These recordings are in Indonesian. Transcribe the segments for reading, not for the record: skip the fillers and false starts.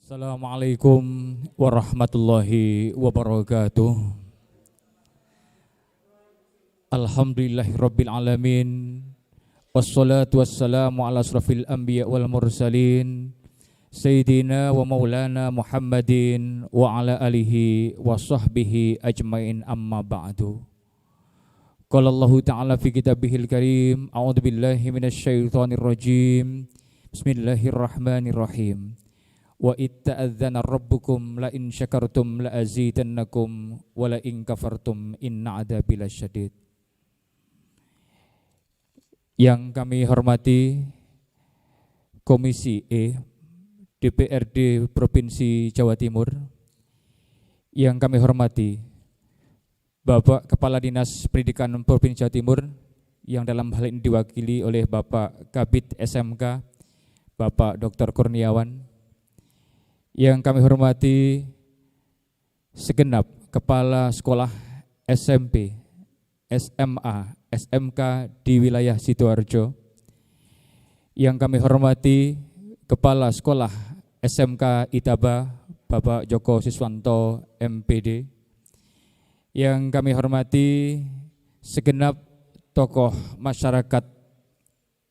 Assalamualaikum warahmatullahi wabarakatuh. Alhamdulillahirabbil alamin. Wassalatu wassalamu ala asrafil anbiya wal mursalin Sayyidina wa maulana Muhammadin wa ala alihi wa sahbihi ajmain, amma ba'du. Qala Allahu ta'ala fi kitabihil karim, a'udzu billahi minasyaitonir rajim. Bismillahirrahmanirrahim. Wa itta'adzana rabbukum la in syakartum la azidannakum wa la in kafartum inna adzabi lasyadid. Yang kami hormati Komisi E DPRD Provinsi Jawa Timur, yang kami hormati Bapak Kepala Dinas Pendidikan Provinsi Jawa Timur, yang dalam hal ini diwakili oleh Bapak Kabid SMK Bapak Dr. Kurniawan, yang kami hormati segenap kepala sekolah SMP, SMA, SMK di wilayah Sidoarjo, yang kami hormati kepala sekolah SMK Itaba Bapak Joko Siswanto MPD, yang kami hormati segenap tokoh masyarakat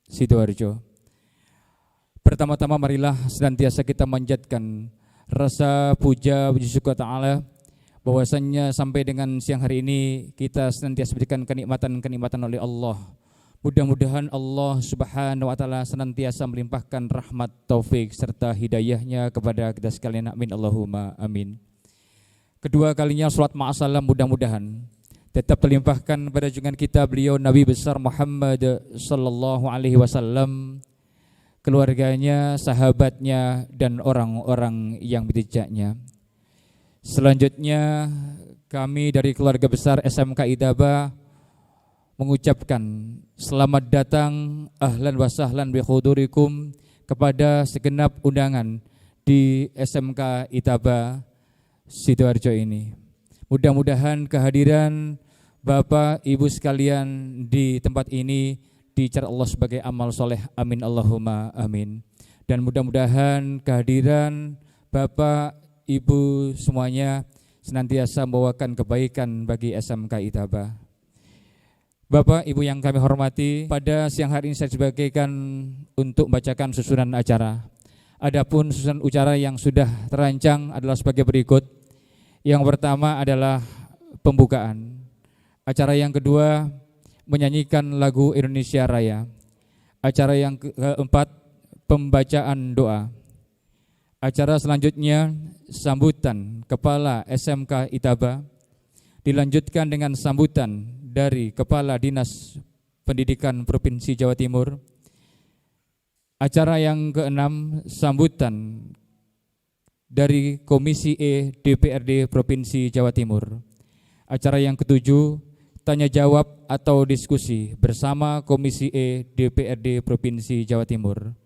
Sidoarjo. Pertama-tama marilah senantiasa kita manjatkan rasa puja puji syukur ta'ala bahwasannya sampai dengan siang hari ini kita senantiasa diberikan kenikmatan-kenikmatan oleh Allah. Mudah-mudahan Allah Subhanahu wa taala senantiasa melimpahkan rahmat, taufik serta hidayahnya kepada kita sekalian. Amin Allahumma amin. Kedua kalinya salat ma'asalam mudah-mudahan tetap terlimpahkan pada junjungan kita beliau Nabi besar Muhammad sallallahu alaihi wasallam, keluarganya, sahabatnya, dan orang-orang yang berjejaknya. Selanjutnya kami dari keluarga besar SMK Itaba mengucapkan selamat datang, ahlan wa sahlan bi hudurikum kepada segenap undangan di SMK Itaba Sidoarjo ini. Mudah-mudahan kehadiran Bapak Ibu sekalian di tempat ini dicatat Allah sebagai amal soleh. Amin Allahumma amin. Dan mudah-mudahan kehadiran Bapak Ibu semuanya senantiasa membawakan kebaikan bagi SMK Itaba. Bapak Ibu yang kami hormati, pada siang hari ini saya sebagikan untuk membacakan susunan acara. Adapun susunan acara yang sudah terancang adalah sebagai berikut. Yang pertama adalah pembukaan. Acara yang kedua menyanyikan lagu Indonesia Raya. Acara yang keempat pembacaan doa. Acara selanjutnya sambutan Kepala SMK Itaba, dilanjutkan dengan sambutan dari Kepala Dinas Pendidikan Provinsi Jawa Timur. Acara yang keenam sambutan dari Komisi E DPRD Provinsi Jawa Timur. Acara yang ketujuh tanya jawab atau diskusi bersama Komisi E DPRD Provinsi Jawa Timur.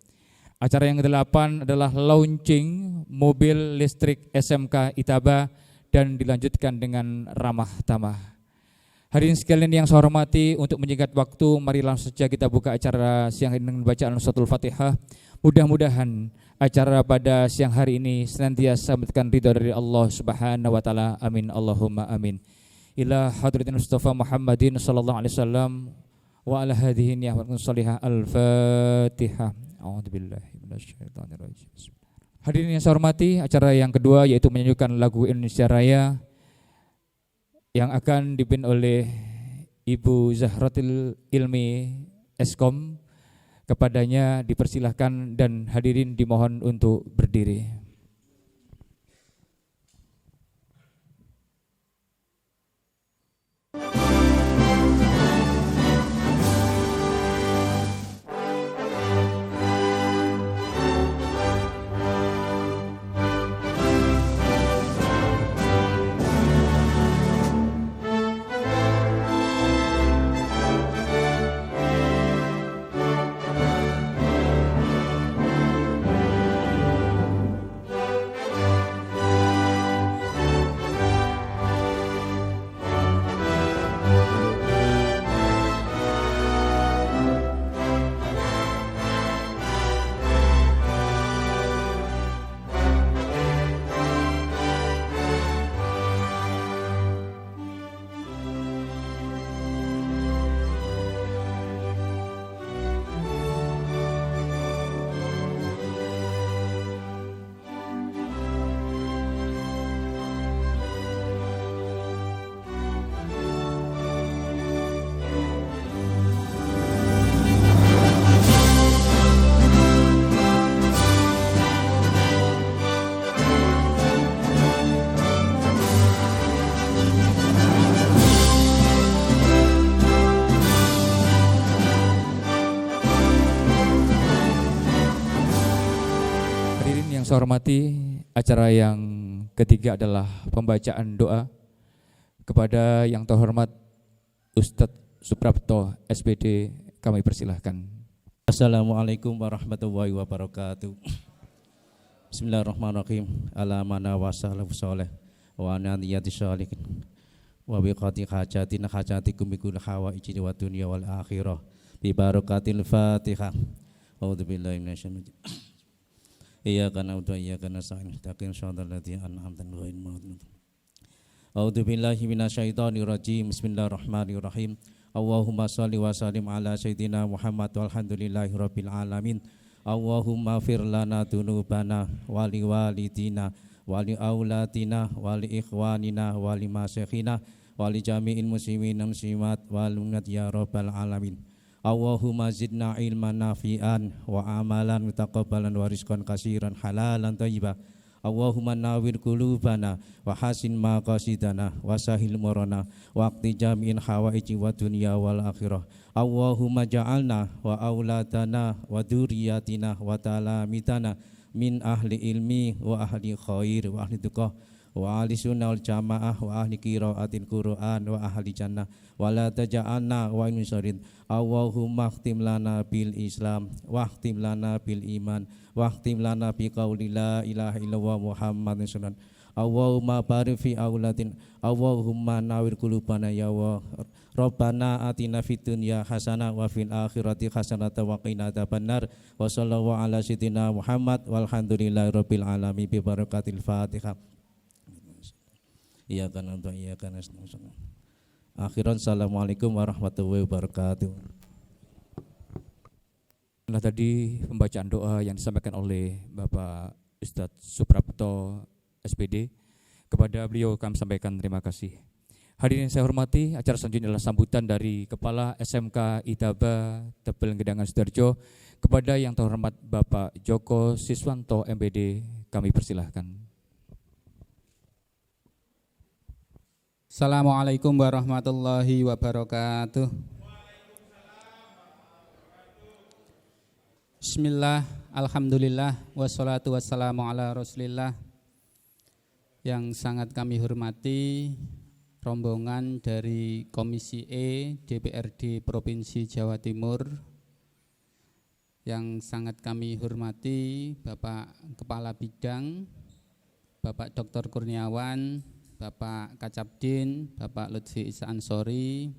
Acara yang ke-8 adalah launching mobil listrik SMK Itaba dan dilanjutkan dengan ramah tamah. Hadirin sekalian yang saya hormati, untuk menyingkat waktu, mari langsung saja kita buka acara siang ini dengan bacaan suratul Fatihah. Mudah-mudahan acara pada siang hari ini senantiasa mendapatkan ridha dari Allah Subhanahu wa taala. Amin Allahumma amin. Ila hadratin Mustafa Muhammadin sallallahu alaihi wasallam wa ala hadhihi niyyatin shalihah. Al-Fatihah. A'udzubillahi minasyaitonir rajim. Hadirin yang saya hormati, acara yang kedua yaitu menyanyikan lagu Indonesia Raya yang akan dipimpin oleh Ibu Zahratil Ilmi Eskom. Kepadanya dipersilahkan dan hadirin dimohon untuk berdiri. saya hormati, acara yang ketiga adalah pembacaan doa kepada yang terhormat Ustadz Suprapto SPD, kami persilahkan. Assalamualaikum warahmatullahi wabarakatuh. Bismillahirrahmanirrahim. Ala mana wa salaf salih wa aniyati shalihin wa biqati hajatina hajatikum bikul hawaijin wa dunya wal akhirah bi barakatil Fatihah. A'udzubillahi minasyaitonir rajim. Iyyaka na'budu wa iyyaka nasta'in. Ihdinas siratal ladzina an'amta 'alaihim ghairil maghdubi. A'udzubillahi minasyaitonir rajim. Bismillahirrahmanirrahim. Allahumma shalli wa sallim ala sayyidina Muhammad walhamdulillahi rabbil alamin. Allahumma fir lana dzunubana wa li walidina wa li aulatina wa li ikhwanina wa li masyayikhina wa li jami'il muslimin muslimat wal mu'minat ya rabbal alamin. Allahumma zidna ilman nafi'an wa amalan mutaqabbalan wa rizqan katsiran halalan thayyiban. Allahumma nawwir qulubana wa hasin maqasidana wa sahil murana wa aqdi jami'in hawaiji wa dunya wal akhirah. Allahumma ja'alna wa auladana wa dzurriyyatina wa talamitana min ahli ilmi wa ahli khair wa ahli tuqah wa ahli sunnah wal jamaah wa ahli qiraatil Qur'an wa ahli jannah wa la taj'alna wa insarid. Allahumma khtim lana bil Islam wa khtim lana bil iman wa khtim lana bi qauli la ilaha illallah Muhammadun sallallahu. Allahumma barik fi aulatin. Allahumma nawwir qulubana ya wa Rabbana atina fid dunya hasanah wa fil akhirati hasanah wa qina adzabannar. Wa sallallahu ala sayyidina Muhammad walhamdulillahi rabbil alamin bi barakatil Fatihah. Iyyaka na'budu wa iyyaka nasta'in. Akhiran, assalamualaikum warahmatullahi wabarakatuh. Nah, tadi pembacaan doa yang disampaikan oleh Bapak Ustadz Suprapto SPD. Kepada beliau kami sampaikan terima kasih. Hadirin yang saya hormati, acara selanjutnya adalah sambutan dari Kepala SMK Idaba Tebel Gedangan Sidoarjo. Kepada yang terhormat Bapak Joko Siswanto MPD, kami persilahkan. Assalamualaikum warahmatullahi wabarakatuh. Bismillah, alhamdulillah, wassalatu wassalamu ala rasulillah. Yang sangat kami hormati rombongan dari Komisi E DPRD Provinsi Jawa Timur. Yang sangat kami hormati Bapak Kepala Bidang, Bapak Dr. Kurniawan, Bapak Kacabdin, Bapak Lutfi Isa Ansori.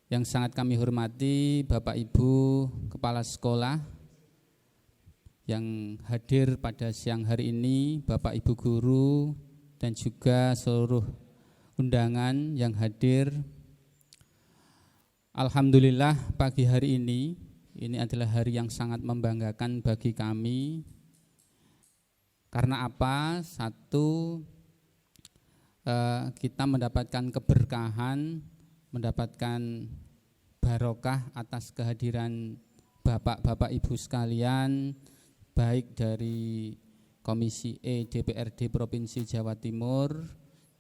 Yang sangat kami hormati Bapak Ibu Kepala Sekolah yang hadir pada siang hari ini, Bapak Ibu Guru dan juga seluruh undangan yang hadir. Alhamdulillah pagi hari ini adalah hari yang sangat membanggakan bagi kami. Karena apa? Satu, kita mendapatkan keberkahan, mendapatkan barokah atas kehadiran Bapak-bapak Ibu sekalian, baik dari Komisi E DPRD Provinsi Jawa Timur,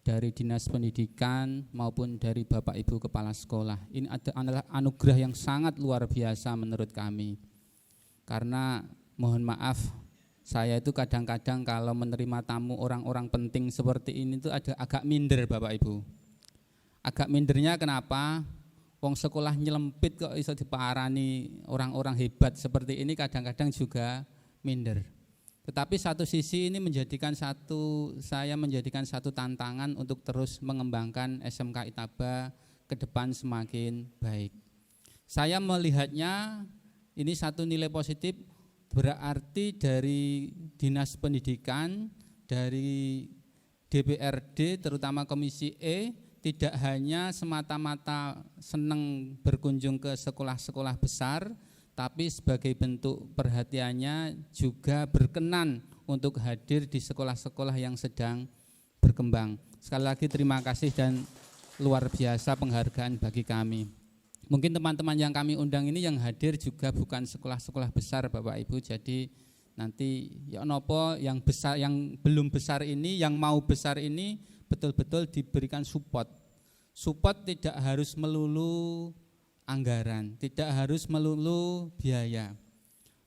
dari Dinas Pendidikan maupun dari Bapak Ibu Kepala Sekolah. Ini adalah anugerah yang sangat luar biasa menurut kami. Karena mohon maaf, saya itu kadang-kadang kalau menerima tamu orang-orang penting seperti ini itu agak minder Bapak Ibu. Agak mindernya kenapa? Wong sekolah nyelempit kok iso diparani orang-orang hebat seperti ini, kadang-kadang juga minder. Tetapi satu sisi ini saya menjadikan satu tantangan untuk terus mengembangkan SMK Itaba ke depan semakin baik. Saya melihatnya ini satu nilai positif, berarti dari Dinas Pendidikan, dari DPRD terutama Komisi E tidak hanya semata-mata senang berkunjung ke sekolah-sekolah besar, tapi sebagai bentuk perhatiannya juga berkenan untuk hadir di sekolah-sekolah yang sedang berkembang. Sekali lagi terima kasih dan luar biasa penghargaan bagi kami. Mungkin teman-teman yang kami undang ini yang hadir juga bukan sekolah-sekolah besar Bapak Ibu, jadi nanti ya nopo yang besar, yang belum besar ini, yang mau besar ini betul-betul diberikan support. Support tidak harus melulu anggaran, tidak harus melulu biaya.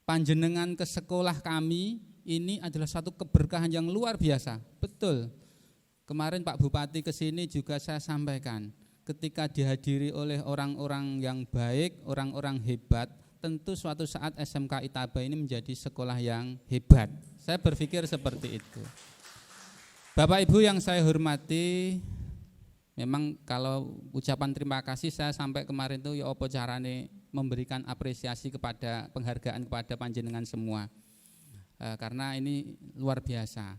Panjenengan ke sekolah kami ini adalah satu keberkahan yang luar biasa. Betul. Kemarin Pak Bupati ke sini juga saya sampaikan, ketika dihadiri oleh orang-orang yang baik, orang-orang hebat, tentu suatu saat SMK Itaba ini menjadi sekolah yang hebat. Saya berpikir seperti itu. Bapak Ibu yang saya hormati, memang kalau ucapan terima kasih saya sampai kemarin itu ya apa carane memberikan apresiasi kepada penghargaan kepada panjenengan semua. Karena ini luar biasa.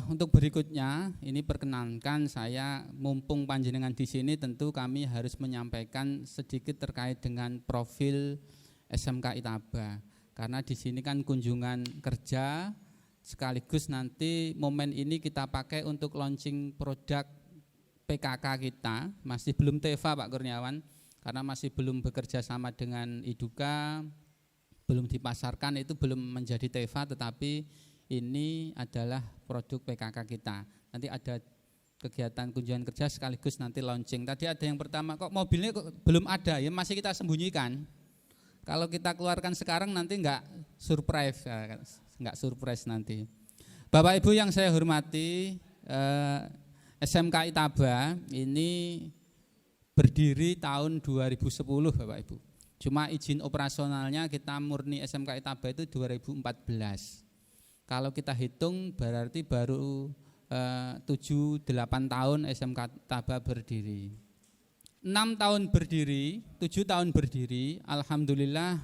Untuk berikutnya ini perkenankan saya, mumpung panjenengan di sini, tentu kami harus menyampaikan sedikit terkait dengan profil SMK Itaba. Karena di sini kan kunjungan kerja, sekaligus nanti momen ini kita pakai untuk launching produk PKK kita. Masih belum TEVA Pak Kurniawan, karena masih belum bekerja sama dengan Iduka, belum dipasarkan, itu belum menjadi TEVA, tetapi ini adalah produk PKK kita. Nanti ada kegiatan kunjungan kerja sekaligus nanti launching. Tadi ada yang pertama, kok mobilnya kok belum ada, ya masih kita sembunyikan. Kalau kita keluarkan sekarang nanti enggak surprise nanti. Bapak Ibu yang saya hormati, SMK Itaba ini berdiri tahun 2010 Bapak Ibu. Cuma izin operasionalnya kita murni SMK Itaba itu 2014. Kalau kita hitung berarti baru 7-8 tahun SMK Itaba berdiri. 6 tahun berdiri, 7 tahun berdiri, alhamdulillah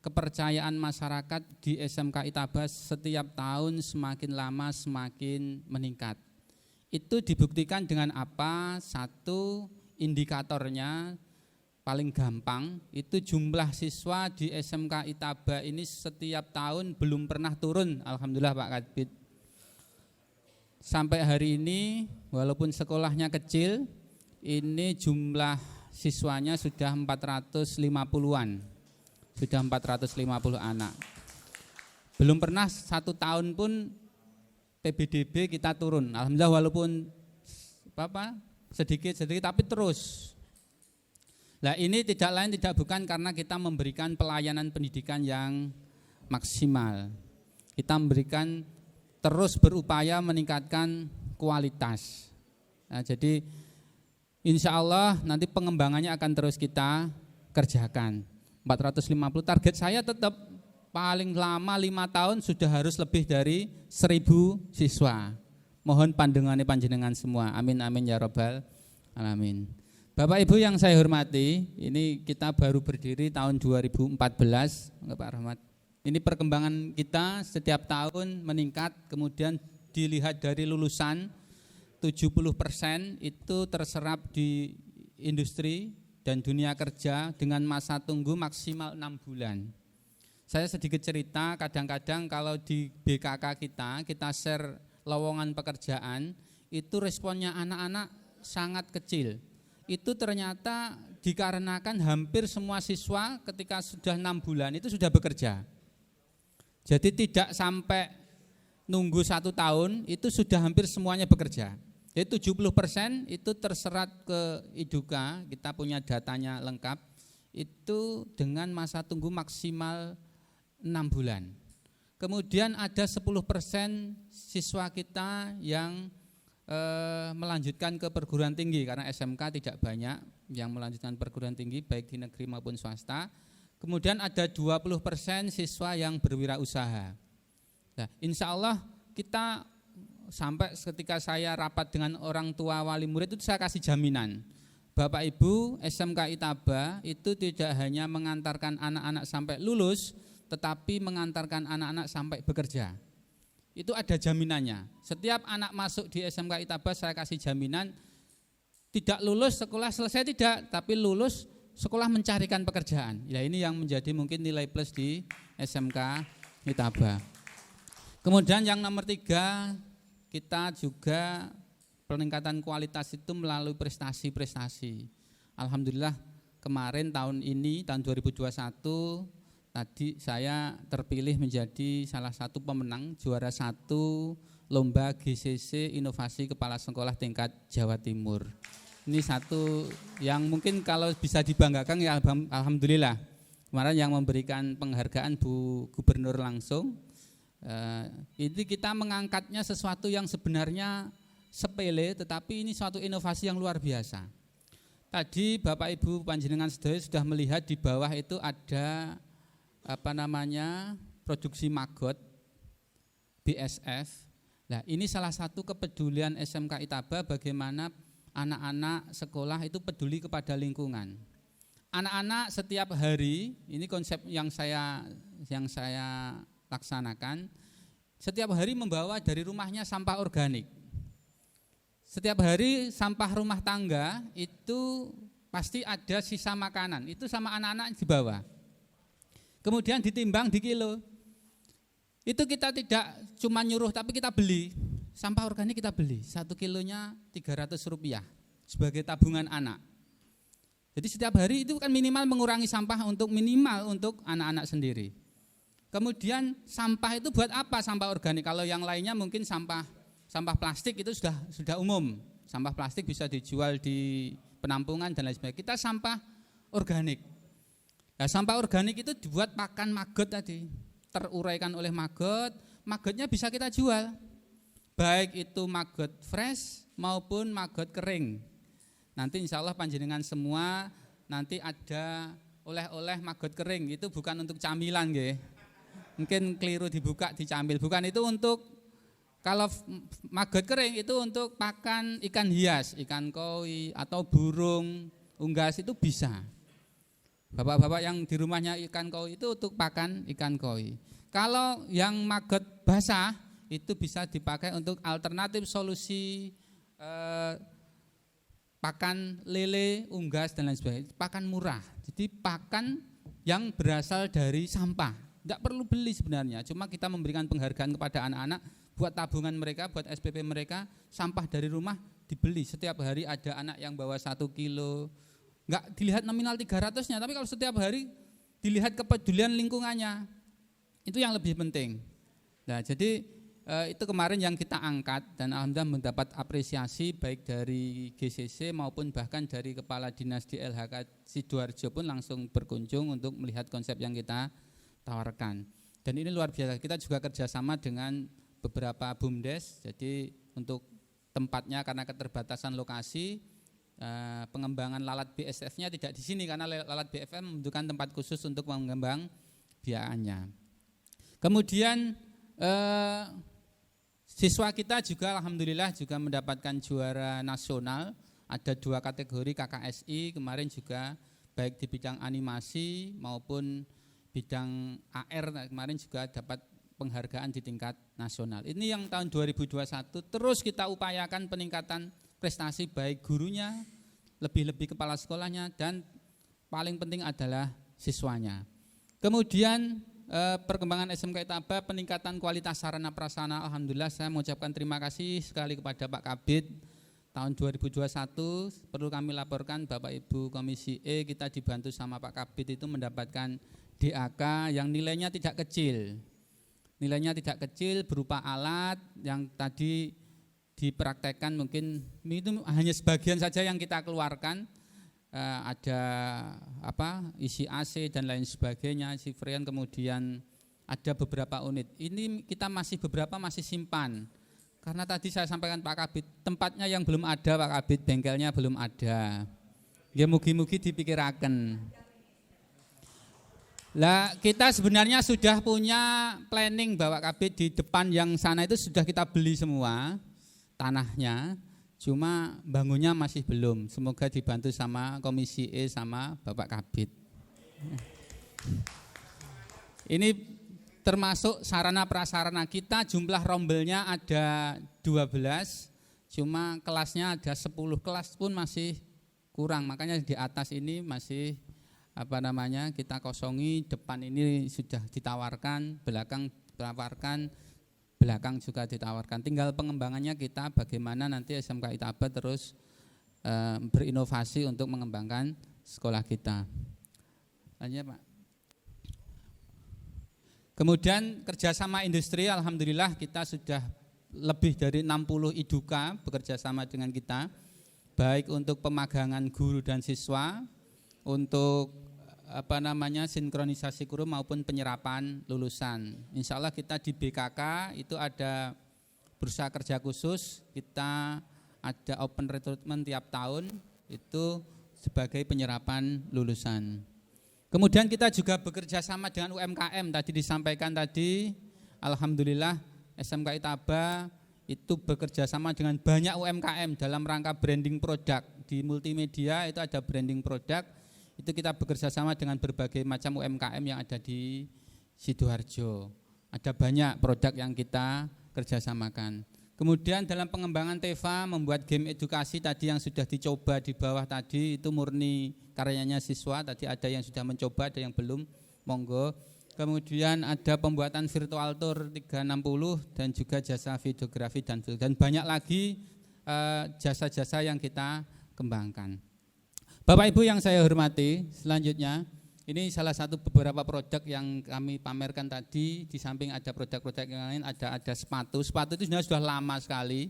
kepercayaan masyarakat di SMK Itaba setiap tahun semakin lama semakin meningkat. Itu dibuktikan dengan apa? Satu, indikatornya paling gampang itu jumlah siswa di SMK Itaba ini setiap tahun belum pernah turun, alhamdulillah Pak Kadbid. Sampai hari ini walaupun sekolahnya kecil, ini jumlah siswanya sudah 450-an. Sudah 450 anak. Belum pernah 1 tahun pun PBDB kita turun. Alhamdulillah walaupun sedikit tapi terus. Nah ini tidak lain tidak bukan karena kita memberikan pelayanan pendidikan yang maksimal. Kita memberikan terus berupaya meningkatkan kualitas. Nah, jadi insya Allah nanti pengembangannya akan terus kita kerjakan. 450 target saya tetap paling lama 5 tahun sudah harus lebih dari 1000 siswa. Mohon pandangannya panjenengan semua. Amin amin ya rabbal alamin. Bapak Ibu yang saya hormati, ini kita baru berdiri tahun 2014, Pak Rahmat. Ini perkembangan kita setiap tahun meningkat, kemudian dilihat dari lulusan 70% itu terserap di industri dan dunia kerja dengan masa tunggu maksimal 6 bulan. Saya sedikit cerita, kadang-kadang kalau di BKK kita share lowongan pekerjaan, itu responnya anak-anak sangat kecil. Itu ternyata dikarenakan hampir semua siswa ketika sudah 6 bulan itu sudah bekerja. Jadi tidak sampai nunggu 1 tahun, itu sudah hampir semuanya bekerja. Jadi 70% itu terserat ke Iduka, kita punya datanya lengkap, itu dengan masa tunggu maksimal 6 bulan. Kemudian ada 10% siswa kita yang melanjutkan ke perguruan tinggi, karena SMK tidak banyak yang melanjutkan perguruan tinggi baik di negeri maupun swasta. Kemudian ada 20% siswa yang berwirausaha. Nah, insya Allah kita sampai ketika saya rapat dengan orang tua wali murid itu saya kasih jaminan. Bapak Ibu, SMK Itaba itu tidak hanya mengantarkan anak-anak sampai lulus, tetapi mengantarkan anak-anak sampai bekerja. Itu ada jaminannya. Setiap anak masuk di SMK Itaba saya kasih jaminan, tidak lulus sekolah selesai tidak, tapi lulus sekolah mencarikan pekerjaan. Ya ini yang menjadi mungkin nilai plus di SMK Itaba. Kemudian yang nomor 3, kita juga peningkatan kualitas itu melalui prestasi-prestasi. Alhamdulillah kemarin tahun 2021 tadi saya terpilih menjadi salah satu pemenang juara 1 lomba GCC Inovasi Kepala Sekolah tingkat Jawa Timur. Ini satu yang mungkin kalau bisa dibanggakan ya alhamdulillah. Kemarin yang memberikan penghargaan Bu Gubernur langsung Ini kita mengangkatnya sesuatu yang sebenarnya sepele, tetapi ini suatu inovasi yang luar biasa. Tadi Bapak Ibu panjenengan sedaya sudah melihat di bawah itu ada produksi maggot BSF. Nah, ini salah satu kepedulian SMK Itaba bagaimana anak-anak sekolah itu peduli kepada lingkungan. Anak-anak setiap hari, ini konsep yang saya laksanakan, setiap hari membawa dari rumahnya sampah organik. Setiap hari sampah rumah tangga itu pasti ada sisa makanan, itu sama anak-anak dibawa. Kemudian ditimbang di kilo. Itu kita tidak cuma nyuruh tapi kita beli. Sampah organik kita beli, 1 kilonya Rp300 sebagai tabungan anak. Jadi setiap hari itu kan minimal mengurangi sampah untuk anak-anak sendiri. Kemudian sampah itu buat apa sampah organik? Kalau yang lainnya mungkin sampah plastik itu sudah umum. Sampah plastik bisa dijual di penampungan dan lain sebagainya. Kita sampah organik. Nah, sampah organik itu dibuat pakan maggot tadi. Teruraikan oleh maggot, maggotnya bisa kita jual. Baik itu maggot fresh maupun maggot kering. Nanti insya Allah panjenengan semua nanti ada oleh-oleh maggot kering. Itu bukan untuk camilan nggih. Mungkin keliru dibuka dicambil. Bukan, itu untuk, kalau maggot kering itu untuk pakan ikan hias, ikan koi atau burung unggas itu bisa. Bapak-bapak yang di rumahnya ikan koi itu untuk pakan ikan koi. Kalau yang maggot basah itu bisa dipakai untuk alternatif solusi pakan lele, unggas dan lain sebagainya. Pakan murah. Jadi pakan yang berasal dari sampah. Tidak perlu beli sebenarnya, cuma kita memberikan penghargaan kepada anak-anak buat tabungan mereka, buat SPP mereka, sampah dari rumah dibeli. Setiap hari ada anak yang bawa 1 kilo, enggak dilihat nominal 300-nya, tapi kalau setiap hari dilihat kepedulian lingkungannya, itu yang lebih penting. Nah, jadi itu kemarin yang kita angkat dan alhamdulillah mendapat apresiasi baik dari GCC maupun bahkan dari Kepala Dinas di LHK Sidoarjo pun langsung berkunjung untuk melihat konsep yang kita tawarkan. Dan ini luar biasa, kita juga kerjasama dengan beberapa BUMDes. Jadi untuk tempatnya karena keterbatasan lokasi, pengembangan lalat BSF-nya tidak di sini karena lalat BFM membutuhkan tempat khusus untuk mengembang biakannya. Kemudian siswa kita juga alhamdulillah juga mendapatkan juara nasional. Ada 2 kategori KKSI kemarin juga, baik di bidang animasi maupun bidang AR kemarin juga dapat penghargaan di tingkat nasional. Ini yang tahun 2021 terus kita upayakan peningkatan prestasi baik gurunya, lebih-lebih kepala sekolahnya, dan paling penting adalah siswanya. Kemudian perkembangan SMK Itaba, peningkatan kualitas sarana prasarana, alhamdulillah saya mengucapkan terima kasih sekali kepada Pak Kabid. Tahun 2021 perlu kami laporkan Bapak Ibu Komisi E, kita dibantu sama Pak Kabid itu mendapatkan DAK yang nilainya tidak kecil. Nilainya tidak kecil berupa alat yang tadi dipraktekkan, mungkin itu hanya sebagian saja yang kita keluarkan. Ada isi AC dan lain sebagainya, isi freon, kemudian ada beberapa unit. Ini kita beberapa masih simpan. Karena tadi saya sampaikan Pak Kabid, tempatnya yang belum ada Pak Kabid, bengkelnya belum ada. Ya mugi-mugi dipikirakan. Lah kita sebenarnya sudah punya planning Bapak Kabid, di depan yang sana itu sudah kita beli semua tanahnya, cuma bangunnya masih belum. Semoga dibantu sama Komisi E sama Bapak Kabid. Ini termasuk sarana prasarana kita, jumlah rombelnya ada 12, cuma kelasnya ada 10 kelas pun masih kurang. Makanya di atas ini masih kita kosongi, depan ini sudah ditawarkan, belakang ditawarkan, belakang juga ditawarkan. Tinggal pengembangannya kita bagaimana nanti SMK Itaba terus berinovasi untuk mengembangkan sekolah kita. Lanjut Pak. Kemudian kerjasama industri, alhamdulillah kita sudah lebih dari 60 IDUKA bekerja sama dengan kita, baik untuk pemagangan guru dan siswa, untuk sinkronisasi kurikulum maupun penyerapan lulusan. Insya Allah kita di BKK itu ada bursa kerja khusus, kita ada open recruitment tiap tahun itu sebagai penyerapan lulusan. Kemudian kita juga bekerja sama dengan UMKM, tadi disampaikan tadi, alhamdulillah SMK Itaba itu bekerja sama dengan banyak UMKM dalam rangka branding produk. Di multimedia itu ada branding produk, itu kita bekerja sama dengan berbagai macam UMKM yang ada di Sidoarjo. Ada banyak produk yang kita kerjasamakan. Kemudian dalam pengembangan TEVA membuat game edukasi tadi yang sudah dicoba di bawah tadi itu murni karyanya siswa, tadi ada yang sudah mencoba, ada yang belum, monggo. Kemudian ada pembuatan virtual tour 360 dan juga jasa videografi dan banyak lagi jasa-jasa yang kita kembangkan. Bapak Ibu yang saya hormati, selanjutnya ini salah satu beberapa produk yang kami pamerkan tadi. Di samping ada produk-produk yang lain, ada sepatu. Sepatu itu sebenarnya sudah lama sekali.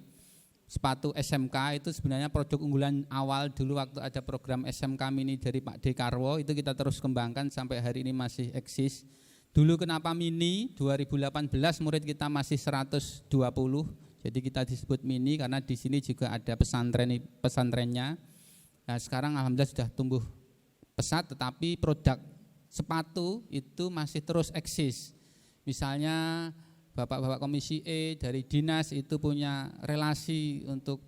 Sepatu SMK itu sebenarnya produk unggulan awal dulu waktu ada program SMK Mini dari Pak Dekarwo, itu kita terus kembangkan sampai hari ini masih eksis. Dulu kenapa Mini? 2018 murid kita masih 120. Jadi kita disebut Mini karena di sini juga ada pesantrennya. Nah, sekarang alhamdulillah sudah tumbuh pesat, tetapi produk sepatu itu masih terus eksis. Misalnya Bapak-bapak Komisi E dari dinas itu punya relasi untuk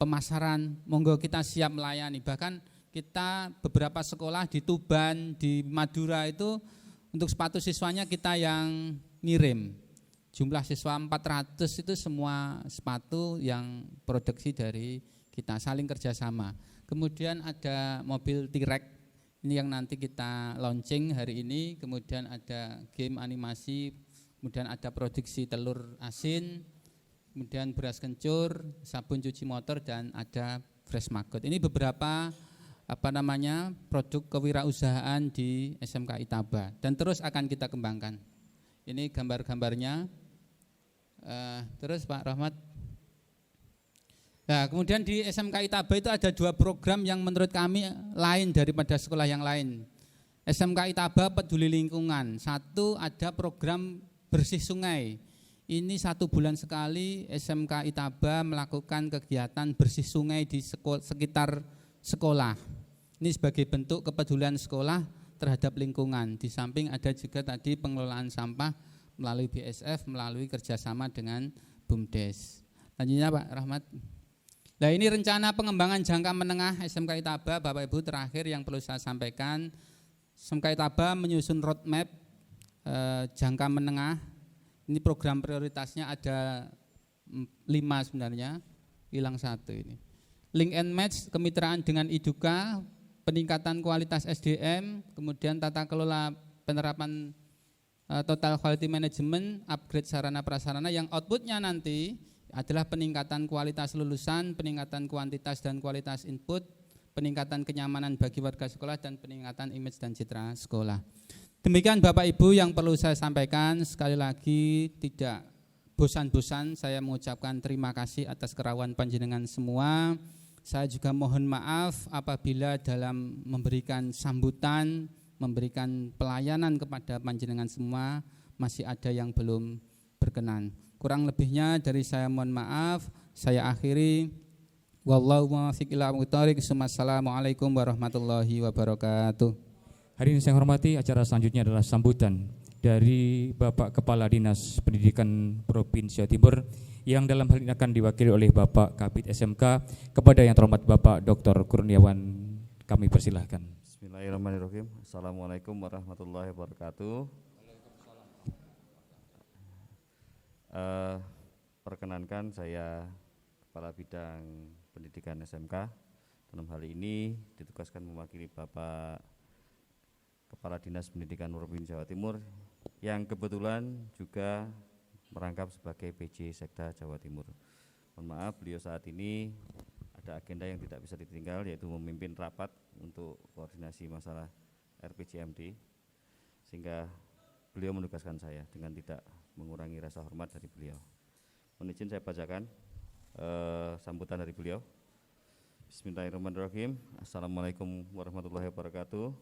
pemasaran, monggo kita siap melayani. Bahkan kita beberapa sekolah di Tuban, di Madura itu untuk sepatu siswanya kita yang ngirim. Jumlah siswa 400 itu semua sepatu yang produksi dari kita, saling kerjasama. Kemudian ada mobil T-Rex, ini yang nanti kita launching hari ini. Kemudian ada game animasi, kemudian ada produksi telur asin, kemudian beras kencur, sabun cuci motor, dan ada fresh market. Ini beberapa produk kewirausahaan di SMK Itaba dan terus akan kita kembangkan. Ini gambar-gambarnya. Terus Pak Rahmat. Nah, kemudian di SMK Itaba itu ada 2 program yang menurut kami lain daripada sekolah yang lain. SMK Itaba peduli lingkungan. Satu, ada program bersih sungai. Ini 1 bulan sekali SMK Itaba melakukan kegiatan bersih sungai di sekitar sekolah. Ini sebagai bentuk kepedulian sekolah terhadap lingkungan. Di samping ada juga tadi pengelolaan sampah melalui BSF, melalui kerjasama dengan BUMDes. Lanjutnya Pak Rahmat. Nah, ini rencana pengembangan jangka menengah SMK Itaba, Bapak Ibu, terakhir yang perlu saya sampaikan. SMK Itaba menyusun roadmap jangka menengah. Ini program prioritasnya ada 5 sebenarnya, hilang 1 ini. Link and match, kemitraan dengan IDUKA, peningkatan kualitas SDM, kemudian tata kelola penerapan total quality management, upgrade sarana prasarana yang outputnya nanti adalah peningkatan kualitas lulusan, peningkatan kuantitas dan kualitas input, peningkatan kenyamanan bagi warga sekolah, dan peningkatan image dan citra sekolah. Demikian Bapak Ibu yang perlu saya sampaikan. Sekali lagi tidak bosan-bosan saya mengucapkan terima kasih atas kerawan panjenengan semua. Saya juga mohon maaf apabila dalam memberikan sambutan, memberikan pelayanan kepada panjenengan semua masih ada yang belum berkenan. Kurang lebihnya dari saya mohon maaf. Saya akhiri. Wallahu muwaffiq ila aqwamit thoriq. Assalamualaikum warahmatullahi wabarakatuh. Hari ini saya hormati, acara selanjutnya adalah sambutan dari Bapak Kepala Dinas Pendidikan Provinsi Jawa Timur yang dalam hal ini akan diwakili oleh Bapak Kabid SMK. Kepada yang terhormat Bapak Dr. Kurniawan, kami persilahkan. Bismillahirrahmanirrahim. Assalamualaikum warahmatullahi wabarakatuh. Perkenankan saya Kepala Bidang Pendidikan SMK. Dalam hal ini ditugaskan mewakili Bapak Kepala Dinas Pendidikan Provinsi Jawa Timur yang kebetulan juga merangkap sebagai PJ Sekda Jawa Timur. Mohon maaf, beliau saat ini ada agenda yang tidak bisa ditinggal, yaitu memimpin rapat untuk koordinasi masalah RPJMD, sehingga beliau menugaskan saya dengan tidak mengurangi rasa hormat dari beliau. Mohon izin saya bacakan sambutan dari beliau. Bismillahirrahmanirrahim. Assalamualaikum warahmatullahi wabarakatuh.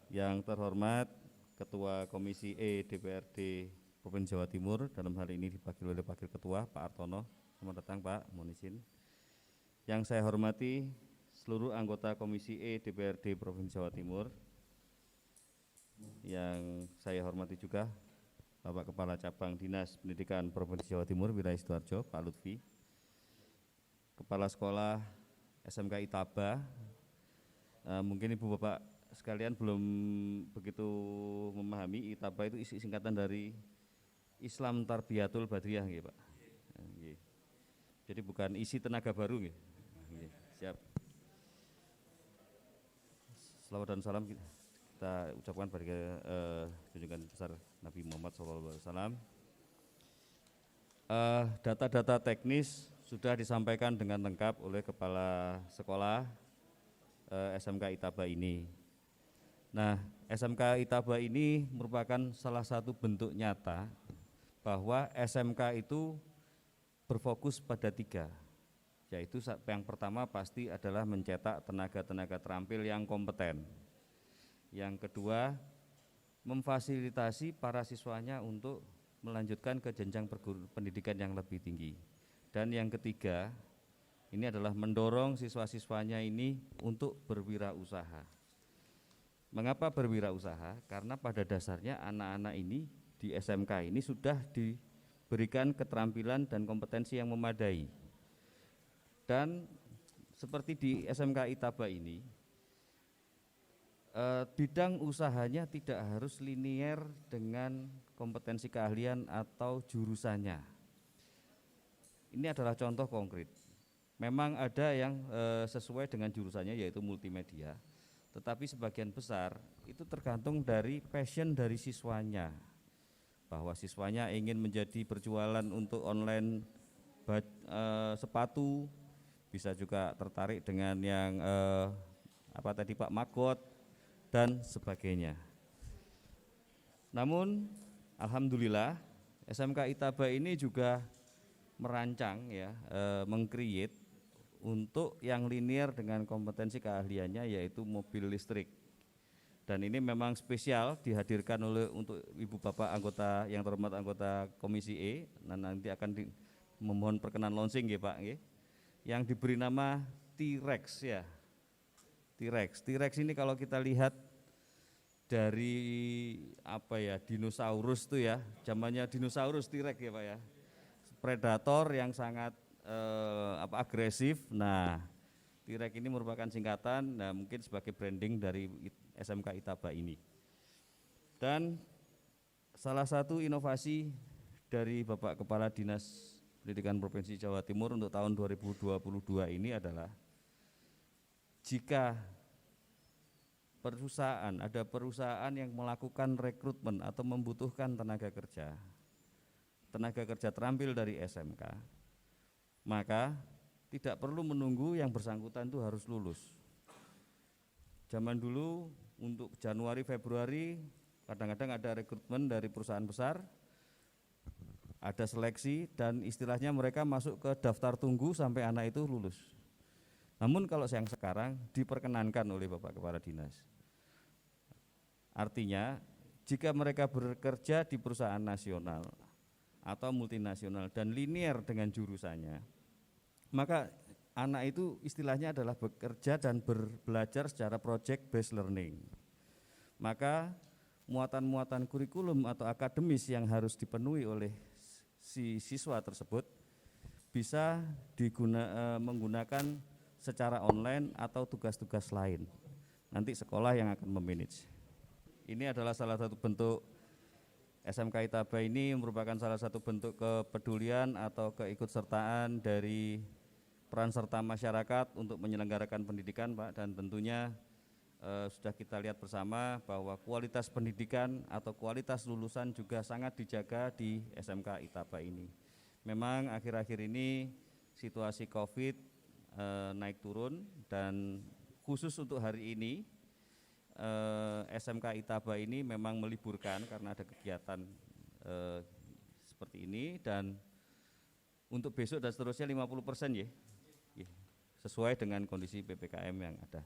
Yang terhormat Ketua Komisi E DPRD Provinsi Jawa Timur, dalam hal ini diwakili oleh Wakil Ketua Pak Artono. Selamat datang Pak, mohon izin. Yang saya hormati seluruh anggota Komisi E DPRD Provinsi Jawa Timur. Yang saya hormati juga Bapak Kepala Cabang Dinas Pendidikan Provinsi Jawa Timur Wilayah Sidoarjo, Pak Lutfi. Kepala Sekolah SMK Itaba. Mungkin Ibu Bapak sekalian belum begitu memahami, Itaba itu isi singkatan dari Islam Tarbiyatul Badriyah, nggih, Pak. Jadi bukan isi tenaga baru, nggih. Siap. Selawat dan salam kita ucapkan bagi junjungan besar Nabi Muhammad SAW. Data-data teknis sudah disampaikan dengan lengkap oleh Kepala Sekolah SMK Itaba ini. Nah, SMK Itaba ini merupakan salah satu bentuk nyata bahwa SMK itu berfokus pada 3, yaitu yang pertama pasti adalah mencetak tenaga-tenaga terampil yang kompeten. Yang kedua, memfasilitasi para siswanya untuk melanjutkan ke jenjang pendidikan yang lebih tinggi. Dan yang ketiga, ini adalah mendorong siswa-siswanya ini untuk berwirausaha. Mengapa berwirausaha? Karena pada dasarnya anak-anak ini di SMK ini sudah diberikan keterampilan dan kompetensi yang memadai. Dan seperti di SMK Itaba ini, bidang usahanya tidak harus linier dengan kompetensi keahlian atau jurusannya. Ini adalah contoh konkret. Memang ada yang sesuai dengan jurusannya, yaitu multimedia, tetapi sebagian besar itu tergantung dari passion dari siswanya, bahwa siswanya ingin menjadi berjualan untuk online sepatu, bisa juga tertarik dengan yang Pak, magot dan sebagainya. Namun alhamdulillah SMK Itaba ini juga merancang meng-create untuk yang linier dengan kompetensi keahliannya, yaitu mobil listrik. Dan ini memang spesial dihadirkan untuk Ibu Bapak anggota yang terhormat anggota Komisi E, dan nanti akan memohon perkenan launching ya Pak, yang diberi nama T-Rex ya. T-Rex ini kalau kita lihat dari dinosaurus tuh ya, zamannya dinosaurus T-Rex ya Pak ya. Predator yang sangat agresif. Nah, T-Rex ini merupakan singkatan, mungkin sebagai branding dari SMK Itaba ini. Dan salah satu inovasi dari Bapak Kepala Dinas Pendidikan Provinsi Jawa Timur untuk tahun 2022 ini adalah jika ada perusahaan yang melakukan rekrutmen atau membutuhkan tenaga kerja terampil dari SMK, maka tidak perlu menunggu yang bersangkutan itu harus lulus. Zaman dulu untuk Januari, Februari kadang-kadang ada rekrutmen dari perusahaan besar, ada seleksi, dan istilahnya mereka masuk ke daftar tunggu sampai anak itu lulus. Namun kalau yang sekarang diperkenankan oleh Bapak Kepala Dinas. Artinya jika mereka bekerja di perusahaan nasional atau multinasional dan linier dengan jurusannya, maka anak itu istilahnya adalah bekerja dan belajar secara project based learning. Maka muatan-muatan kurikulum atau akademis yang harus dipenuhi oleh si siswa tersebut bisa menggunakan secara online atau tugas-tugas lain. Nanti sekolah yang akan memanage. Ini adalah salah satu bentuk SMK Itaba ini merupakan salah satu bentuk kepedulian atau keikutsertaan dari peran serta masyarakat untuk menyelenggarakan pendidikan, Pak, dan tentunya sudah kita lihat bersama bahwa kualitas pendidikan atau kualitas lulusan juga sangat dijaga di SMK Itaba ini. Memang akhir-akhir ini situasi COVID naik turun, dan khusus untuk hari ini SMK Itaba ini memang meliburkan karena ada kegiatan seperti ini, dan untuk besok dan seterusnya 50% ya, sesuai dengan kondisi PPKM yang ada.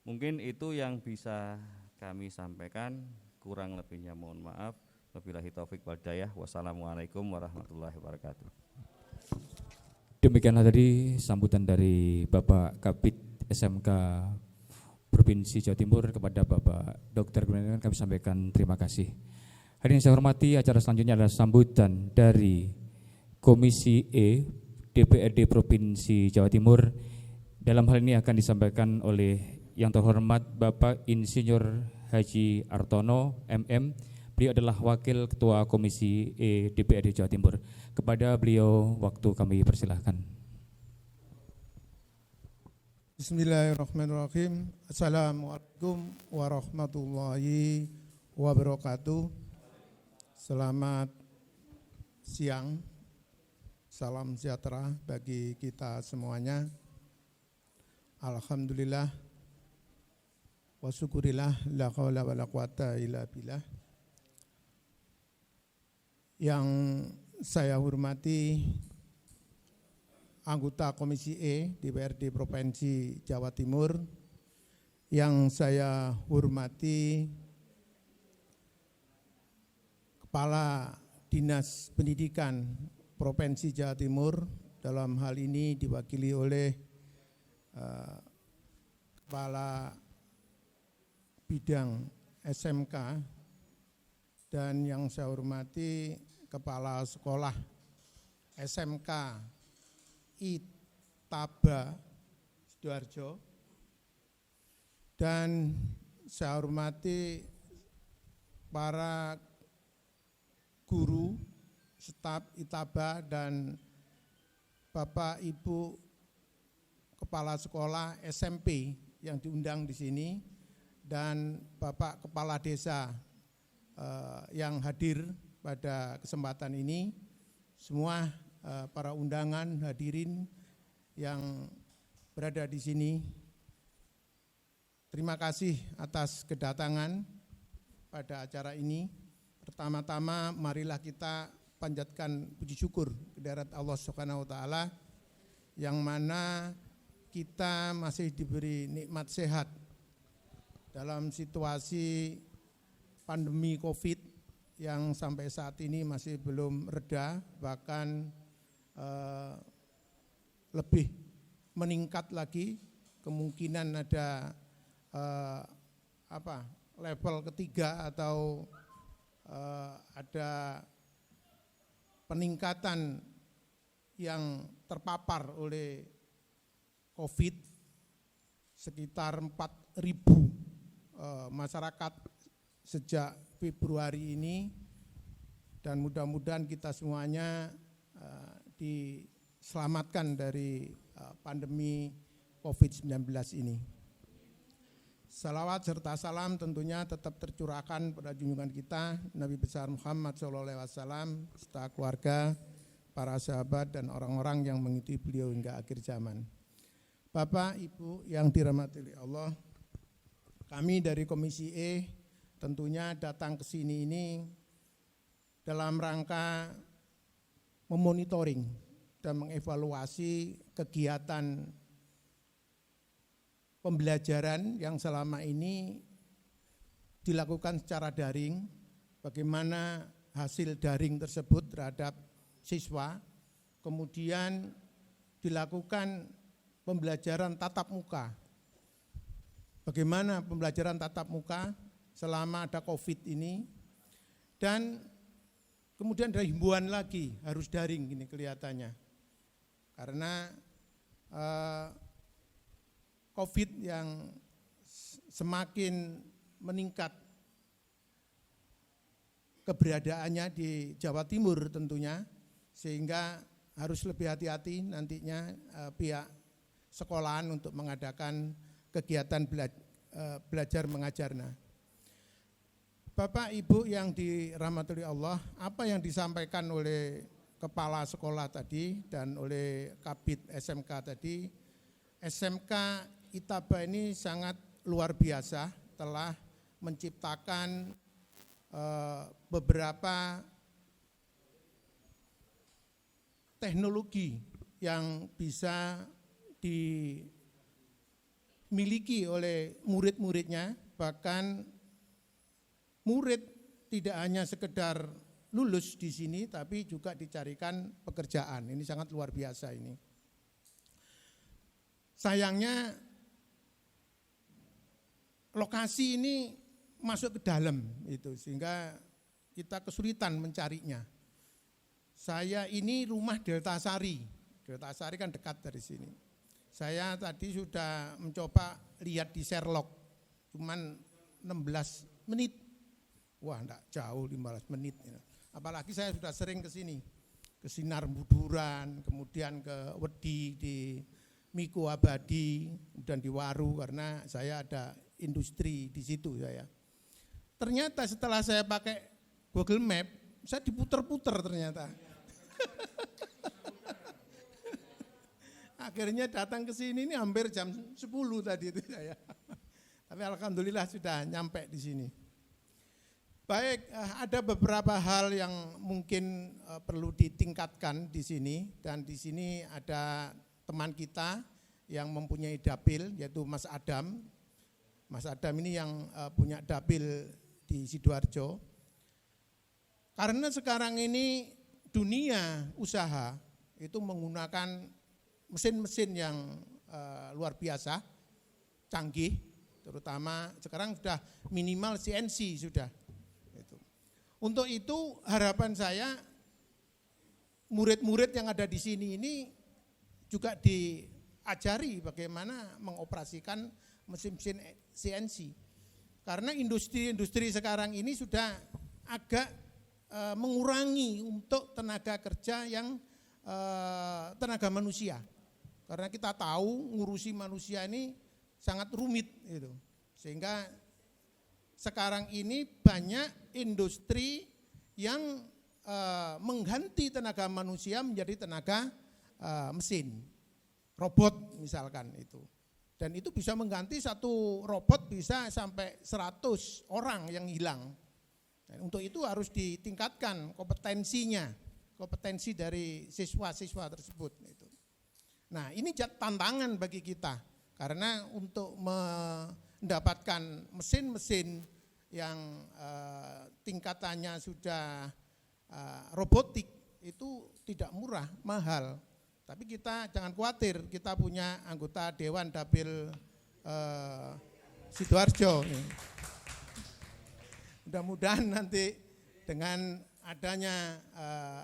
Mungkin itu yang bisa kami sampaikan, kurang lebihnya mohon maaf. Wabillahi taufik wal hidayah. Wassalamualaikum warahmatullahi wabarakatuh. Demikianlah tadi sambutan dari Bapak Kabid SMK Provinsi Jawa Timur kepada Bapak Dr. Gunawan. Kami sampaikan terima kasih. Hadirin yang saya hormati, acara selanjutnya adalah sambutan dari Komisi E DPRD Provinsi Jawa Timur. Dalam hal ini akan disampaikan oleh yang terhormat Bapak Insinyur Haji Artono MM. Beliau adalah Wakil Ketua Komisi E DPRD Jawa Timur. Kepada beliau waktu kami persilahkan. Bismillahirrahmanirrahim. Assalamualaikum warahmatullahi wabarakatuh. Selamat siang. Salam sejahtera bagi kita semuanya. Alhamdulillah wa syukurillah la haula wala quwata illa billah. Yang saya hormati anggota Komisi E DPRD Provinsi Jawa Timur, yang saya hormati Kepala Dinas Pendidikan Provinsi Jawa Timur, dalam hal ini diwakili oleh Kepala Bidang SMK, dan yang saya hormati Kepala Sekolah SMK Itaba Sidoarjo, dan saya hormati para guru, staf Itaba, dan Bapak Ibu Kepala Sekolah SMP yang diundang di sini, dan Bapak Kepala Desa yang hadir pada kesempatan ini, semua para undangan hadirin yang berada di sini. Terima kasih atas kedatangan pada acara ini. Pertama-tama marilah kita panjatkan puji syukur kehadirat Allah Subhanahu wa taala, yang mana kita masih diberi nikmat sehat dalam situasi pandemi Covid yang sampai saat ini masih belum reda, bahkan lebih meningkat lagi, kemungkinan ada level ketiga atau ada peningkatan yang terpapar oleh Covid, sekitar 4.000 masyarakat sejak Februari ini, dan mudah-mudahan kita semuanya diselamatkan dari pandemi COVID-19 ini. Salawat serta salam tentunya tetap tercurahkan pada junjungan kita Nabi besar Muhammad SAW, serta keluarga, para sahabat, dan orang-orang yang mengikuti beliau hingga akhir zaman. Bapak, Ibu yang dirahmati Allah, kami dari Komisi E tentunya datang ke sini ini dalam rangka memonitoring dan mengevaluasi kegiatan pembelajaran yang selama ini dilakukan secara daring, bagaimana hasil daring tersebut terhadap siswa, kemudian dilakukan pembelajaran tatap muka. Bagaimana pembelajaran tatap muka selama ada COVID ini, dan kemudian ada himbauan lagi harus daring gini kelihatannya, karena COVID yang semakin meningkat keberadaannya di Jawa Timur tentunya, sehingga harus lebih hati-hati nantinya pihak sekolahan untuk mengadakan kegiatan belajar mengajar. Bapak Ibu yang dirahmati Allah, apa yang disampaikan oleh kepala sekolah tadi dan oleh Kabid SMK tadi, SMK Itaba ini sangat luar biasa, telah menciptakan beberapa teknologi yang bisa dimiliki oleh murid-muridnya, bahkan murid tidak hanya sekedar lulus di sini, tapi juga dicarikan pekerjaan. Ini sangat luar biasa ini. Sayangnya lokasi ini masuk ke dalam itu, sehingga kita kesulitan mencarinya. Saya ini rumah Delta Sari. Delta Sari kan dekat dari sini. Saya tadi sudah mencoba lihat di Sherlock, cuman 16 menit. Wah, enggak jauh 15 menit. Apalagi saya sudah sering ke sini, ke Sinar Buduran, kemudian ke Wedi di Miko Abadi, dan di Waru karena saya ada industri di situ saya. Ternyata setelah saya pakai Google Map, saya diputer-puter ternyata. Akhirnya datang ke sini ini hampir jam 10 tadi itu saya. Tapi alhamdulillah sudah nyampe di sini. Baik, ada beberapa hal yang mungkin perlu ditingkatkan di sini, dan di sini ada teman kita yang mempunyai dapil yaitu Mas Adam. Mas Adam ini yang punya dapil di Sidoarjo. Karena sekarang ini dunia usaha itu menggunakan mesin-mesin yang luar biasa, canggih, terutama sekarang sudah minimal CNC sudah. Untuk itu harapan saya murid-murid yang ada di sini ini juga diajari bagaimana mengoperasikan mesin-mesin CNC. Karena industri-industri sekarang ini sudah agak mengurangi untuk tenaga kerja yang tenaga manusia. Karena kita tahu ngurusi manusia ini sangat rumit gitu. Sehingga sekarang ini banyak industri yang mengganti tenaga manusia menjadi tenaga mesin, robot misalkan itu. Dan itu bisa mengganti satu robot bisa sampai 100 orang yang hilang. Dan untuk itu harus ditingkatkan kompetensinya, kompetensi dari siswa-siswa tersebut. Nah, ini tantangan bagi kita karena untuk mendapatkan mesin-mesin yang tingkatannya sudah robotik itu tidak murah, mahal. Tapi kita jangan khawatir, kita punya anggota Dewan Dapil Sidoarjo. Mudah-mudahan nanti dengan adanya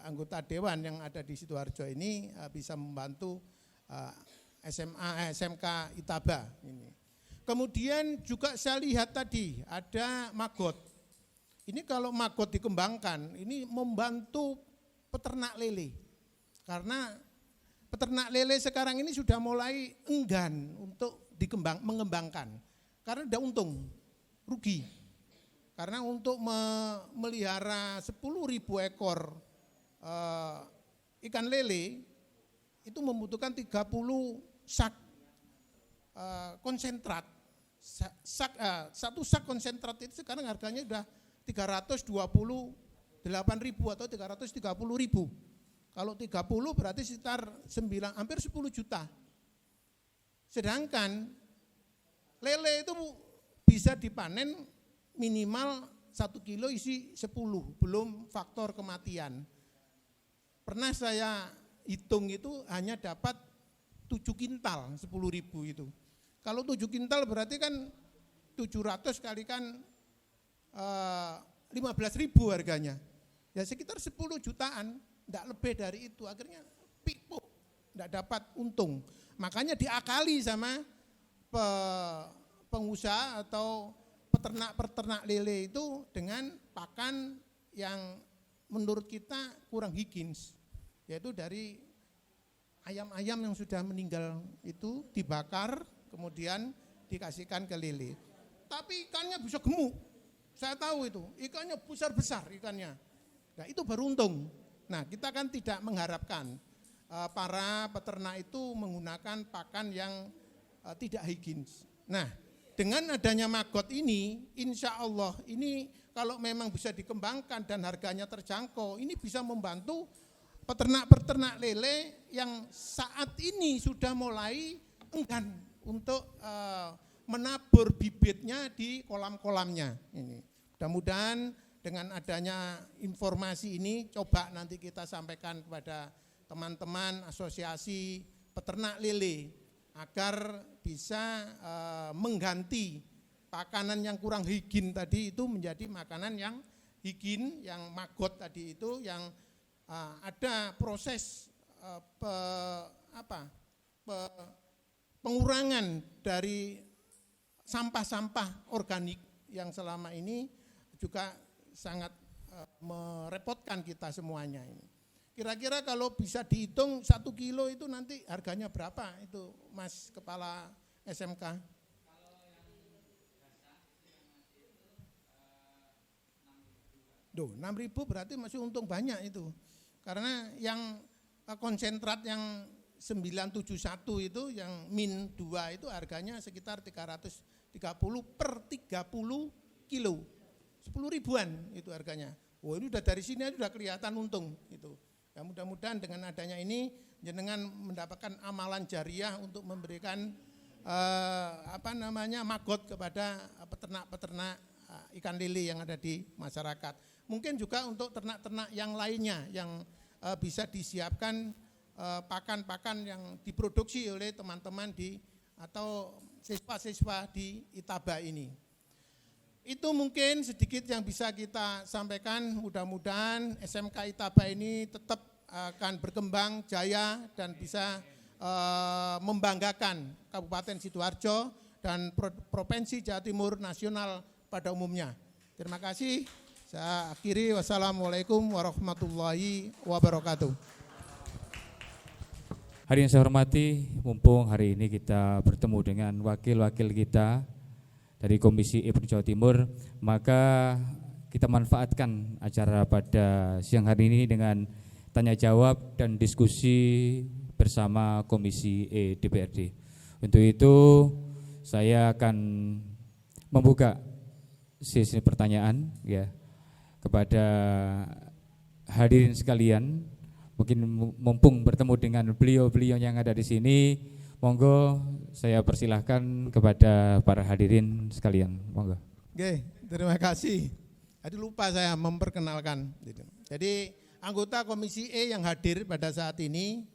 anggota Dewan yang ada di Sidoarjo ini bisa membantu SMK Itaba ini. Kemudian juga saya lihat tadi ada maggot. Ini kalau maggot dikembangkan, ini membantu peternak lele. Karena peternak lele sekarang ini sudah mulai enggan untuk mengembangkan. Karena tidak untung, rugi. Karena untuk memelihara 10.000 ekor ikan lele, itu membutuhkan 30 sak konsentrat. Satu sak konsentrat itu sekarang harganya sudah 328.000 atau 330.000. Kalau 30 berarti sekitar hampir 10 juta. Sedangkan lele itu bisa dipanen minimal 1 kilo isi 10, belum faktor kematian. Pernah saya hitung itu hanya dapat 7 kintal 10.000 itu. Kalau 7 kintal berarti kan 700 kalikan 15.000 harganya. Ya sekitar 10 jutaan, enggak lebih dari itu. Akhirnya pipo, enggak dapat untung. Makanya diakali sama pengusaha atau peternak lele itu dengan pakan yang menurut kita kurang higienis. Yaitu dari ayam-ayam yang sudah meninggal itu dibakar, kemudian dikasihkan ke lele. Tapi ikannya bisa gemuk, saya tahu itu, ikannya besar-besar ikannya. Nah itu baru untung. Nah kita kan tidak mengharapkan para peternak itu menggunakan pakan yang tidak higienis. Nah dengan adanya maggot ini, insya Allah ini kalau memang bisa dikembangkan dan harganya terjangkau, ini bisa membantu peternak-peternak lele yang saat ini sudah mulai enggan untuk menabur bibitnya di kolam-kolamnya ini. Mudah-mudahan dengan adanya informasi ini coba nanti kita sampaikan kepada teman-teman asosiasi peternak lele agar bisa mengganti makanan yang kurang higien tadi itu menjadi makanan yang higien, yang magot tadi itu, yang ada proses pengurangan dari sampah-sampah organik yang selama ini juga sangat merepotkan kita semuanya ini. Kira-kira kalau bisa dihitung 1 kilo itu nanti harganya berapa itu Mas Kepala SMK? Duh, 6.000 berarti masih untung banyak itu. Karena yang konsentrat yang 971 itu yang min 2 itu harganya sekitar 330 per 30 kilo. 10 ribuan itu harganya. Oh, ini udah dari sini sudah kelihatan untung itu. Ya, mudah-mudahan dengan adanya ini jenengan mendapatkan amalan jariah untuk memberikan magot kepada peternak-peternak ikan lele yang ada di masyarakat. Mungkin juga untuk ternak-ternak yang lainnya yang bisa disiapkan pakan-pakan yang diproduksi oleh teman-teman atau siswa-siswa di Itaba ini. Itu mungkin sedikit yang bisa kita sampaikan. Mudah-mudahan SMK Itaba ini tetap akan berkembang jaya dan bisa membanggakan Kabupaten Sidoarjo dan Provinsi Jawa Timur nasional pada umumnya. Terima kasih. Saya akhiri, wassalamualaikum warahmatullahi wabarakatuh. Hari yang saya hormati, mumpung hari ini kita bertemu dengan wakil-wakil kita dari Komisi E Jawa Timur, maka kita manfaatkan acara pada siang hari ini dengan tanya jawab dan diskusi bersama Komisi E DPRD. Untuk itu saya akan membuka sesi pertanyaan ya kepada hadirin sekalian. Mungkin mumpung bertemu dengan beliau-beliau yang ada di sini, monggo saya persilahkan kepada para hadirin sekalian. Monggo. Oke, terima kasih. Tadi lupa saya memperkenalkan. Jadi anggota Komisi E yang hadir pada saat ini,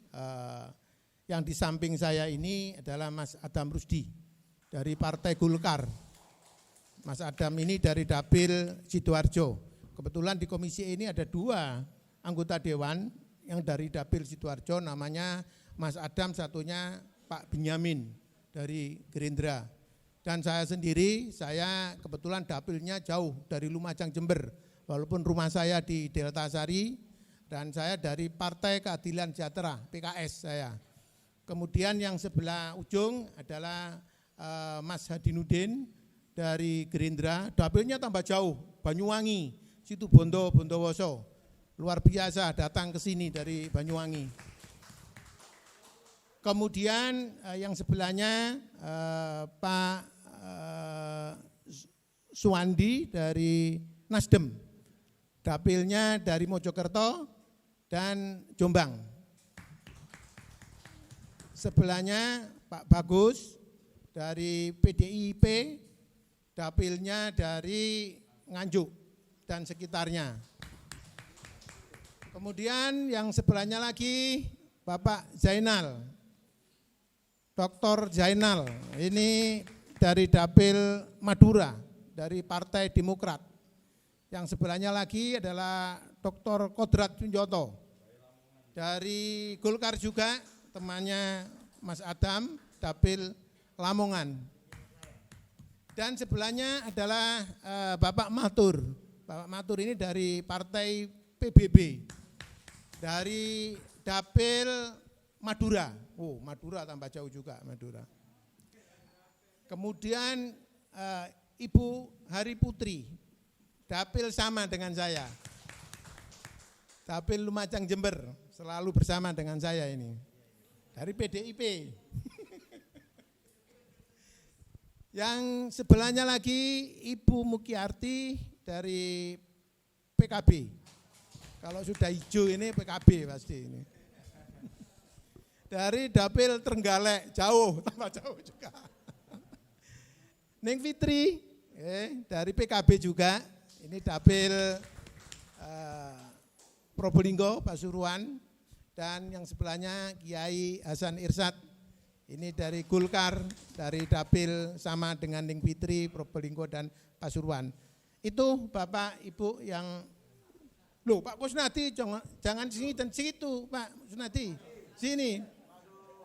yang di samping saya ini adalah Mas Adam Rusdi dari Partai Golkar. Mas Adam ini dari Dapil Sidoarjo. Kebetulan di Komisi E ini ada 2 anggota dewan yang dari Dapil Sidoarjo, namanya Mas Adam, satunya Pak Benyamin dari Gerindra. Dan saya sendiri, saya kebetulan dapilnya jauh dari Lumajang Jember, walaupun rumah saya di Delta Sari, dan saya dari Partai Keadilan Sejahtera, PKS saya. Kemudian yang sebelah ujung adalah Mas Hadinudin dari Gerindra, dapilnya tambah jauh, Banyuwangi, Situbondo, Bondowoso. Luar biasa datang ke sini dari Banyuwangi. Kemudian yang sebelahnya Pak Suwandi dari Nasdem. Dapilnya dari Mojokerto dan Jombang. Sebelahnya Pak Bagus dari PDIP, dapilnya dari Nganjuk dan sekitarnya. Kemudian yang sebelahnya lagi Bapak Zainal, Dr. Zainal, ini dari Dapil Madura, dari Partai Demokrat. Yang sebelahnya lagi adalah Dr. Kodrat Sunjoto, dari Golkar juga, temannya Mas Adam, Dapil Lamongan. Dan sebelahnya adalah Bapak Matur. Bapak Matur ini dari Partai PBB, dari Dapil Madura. Oh, Madura tambah jauh juga, Madura. Kemudian Ibu Hari Putri, dapil sama dengan saya. Dapil Lumajang Jember, selalu bersama dengan saya ini. Dari PDIP. Yang sebelahnya lagi Ibu Mukyarti dari PKB. Kalau sudah hijau ini PKB pasti ini. Dari Dapil Trenggalek, jauh, tambah jauh juga. Neng Fitri, dari PKB juga, Ini dapil Probolinggo, Pasuruan, dan yang sebelahnya Kiai Hasan Irsyad. Ini dari Golkar, dari dapil sama dengan Ning Fitri, Probolinggo dan Pasuruan. Itu Bapak Ibu yang, loh Pak Kusnadi jangan sini dan situ Pak Kusnadi, sini.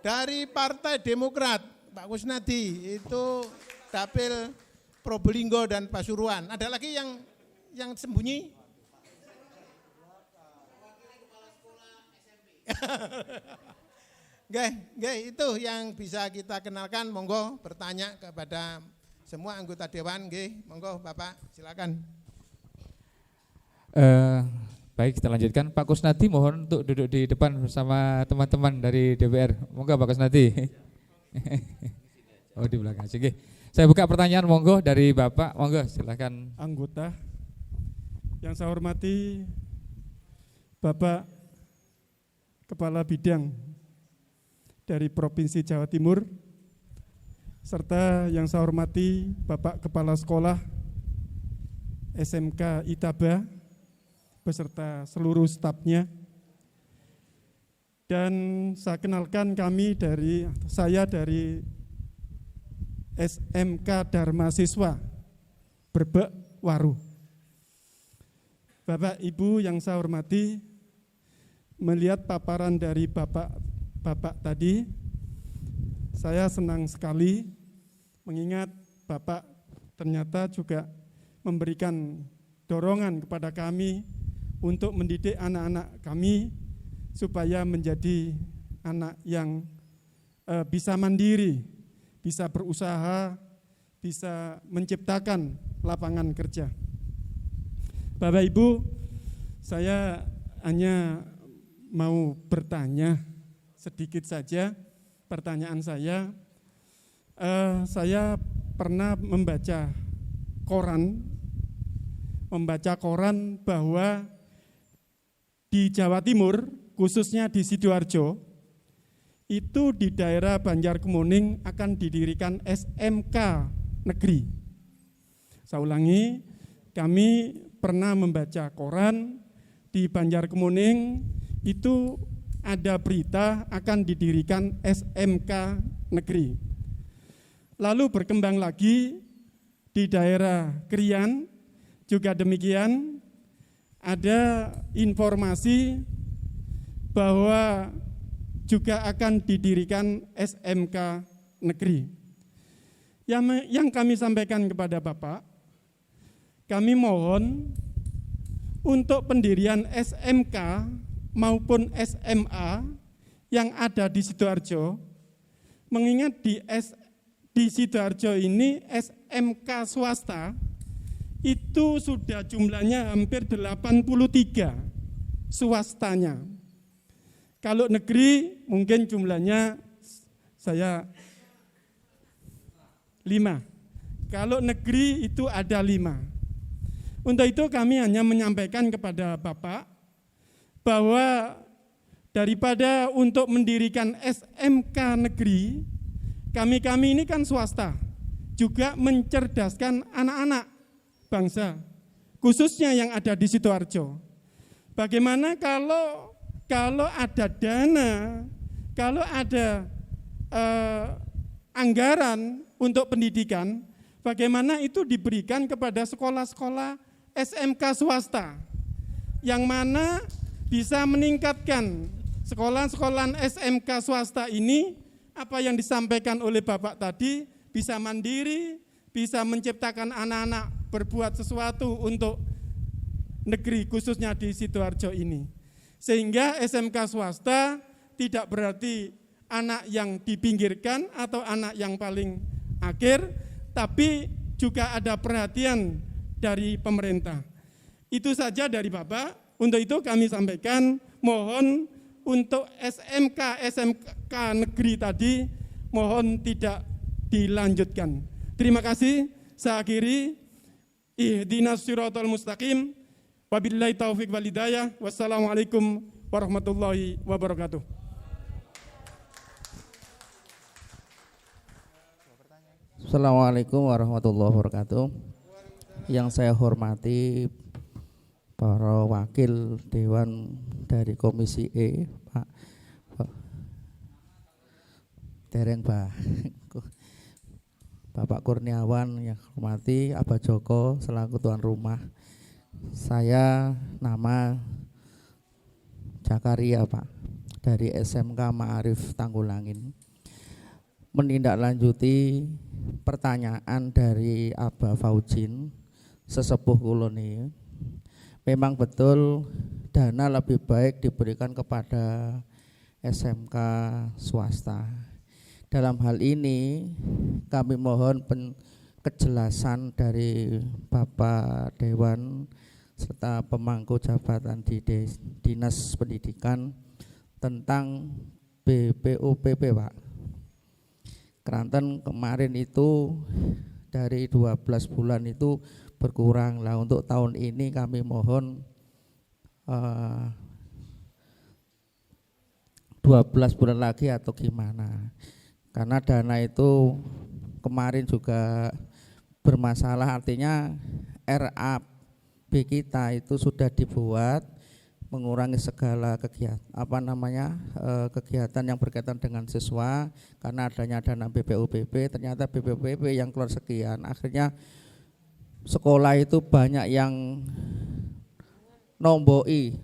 Dari Partai Demokrat, Pak Kusnadi, itu dapil Probolinggo dan Pasuruan. Ada lagi yang sembunyi? Nggih, itu yang bisa kita kenalkan. Monggo bertanya kepada semua anggota dewan. Nggih, monggo Bapak, silakan. Baik, kita lanjutkan. Pak Kusnadi mohon untuk duduk di depan bersama teman-teman dari DPR. Monggo Pak Kusnadi. Oh, di belakang. Oke. Saya buka pertanyaan, monggo dari Bapak. Monggo, silakan. Anggota yang saya hormati Bapak Kepala Bidang dari Provinsi Jawa Timur, serta yang saya hormati Bapak Kepala Sekolah SMK Itaba beserta seluruh stafnya. Dan saya kenalkan saya dari SMK Dharma Siswa Brebek Waru. Bapak Ibu yang saya hormati, melihat paparan dari Bapak tadi, saya senang sekali mengingat Bapak ternyata juga memberikan dorongan kepada kami untuk mendidik anak-anak kami supaya menjadi anak yang bisa mandiri, bisa berusaha, bisa menciptakan lapangan kerja. Bapak Ibu, saya hanya mau bertanya sedikit saja. Pertanyaan saya pernah membaca koran bahwa di Jawa Timur, khususnya di Sidoarjo, itu di daerah Banjarkemuning akan didirikan SMK negeri. Saya ulangi, kami pernah membaca koran di Banjarkemuning itu ada berita akan didirikan SMK negeri. Lalu berkembang lagi di daerah Krian juga demikian, ada informasi bahwa juga akan didirikan SMK negeri. Yang kami sampaikan kepada Bapak, kami mohon untuk pendirian SMK maupun SMA yang ada di Sidoarjo, mengingat di Sidoarjo ini SMK swasta itu sudah jumlahnya hampir 83 swastanya. Kalau negeri mungkin jumlahnya saya 5. Kalau negeri itu ada 5. Untuk itu kami hanya menyampaikan kepada Bapak bahwa daripada untuk mendirikan SMK negeri, kami ini kan swasta, juga mencerdaskan anak-anak bangsa, khususnya yang ada di Sidoarjo. Bagaimana kalau ada dana, kalau ada anggaran untuk pendidikan, bagaimana itu diberikan kepada sekolah-sekolah SMK swasta, yang mana bisa meningkatkan sekolah-sekolah SMK swasta ini, apa yang disampaikan oleh Bapak tadi, bisa mandiri, bisa menciptakan anak-anak berbuat sesuatu untuk negeri, khususnya di Sidoarjo ini. Sehingga SMK swasta tidak berarti anak yang dipinggirkan atau anak yang paling akhir, tapi juga ada perhatian dari pemerintah. Itu saja dari Bapak. Untuk itu kami sampaikan, mohon untuk SMK negeri tadi, mohon tidak dilanjutkan. Terima kasih. Saya akhiri. Ihdinas siratal mustaqim. Wabillahi taufiq wal hidayah. Wassalamualaikum warahmatullahi wabarakatuh. Assalamualaikum warahmatullahi wabarakatuh. Yang saya hormati para wakil Dewan dari Komisi E, Pak Dereng Bapak Kurniawan yang hormati, Abah Joko selaku tuan rumah. Saya nama Jakaria Pak, dari SMK Ma'arif Tanggulangin. Menindaklanjuti pertanyaan dari Abah Faujin, sesepuh kuloni. Memang betul dana lebih baik diberikan kepada SMK swasta. Dalam hal ini kami mohon kejelasan dari Bapak Dewan serta pemangku jabatan di Dinas Pendidikan tentang BPUPP Pak. Keranten kemarin itu dari 12 bulan itu berkurang lah. Untuk tahun ini kami mohon 12 bulan lagi atau gimana, karena dana itu kemarin juga bermasalah. Artinya RAB kita itu sudah dibuat mengurangi segala kegiatan yang berkaitan dengan siswa karena adanya dana BPUPP. Ternyata BPUPP yang keluar sekian, akhirnya sekolah itu banyak yang nomboi,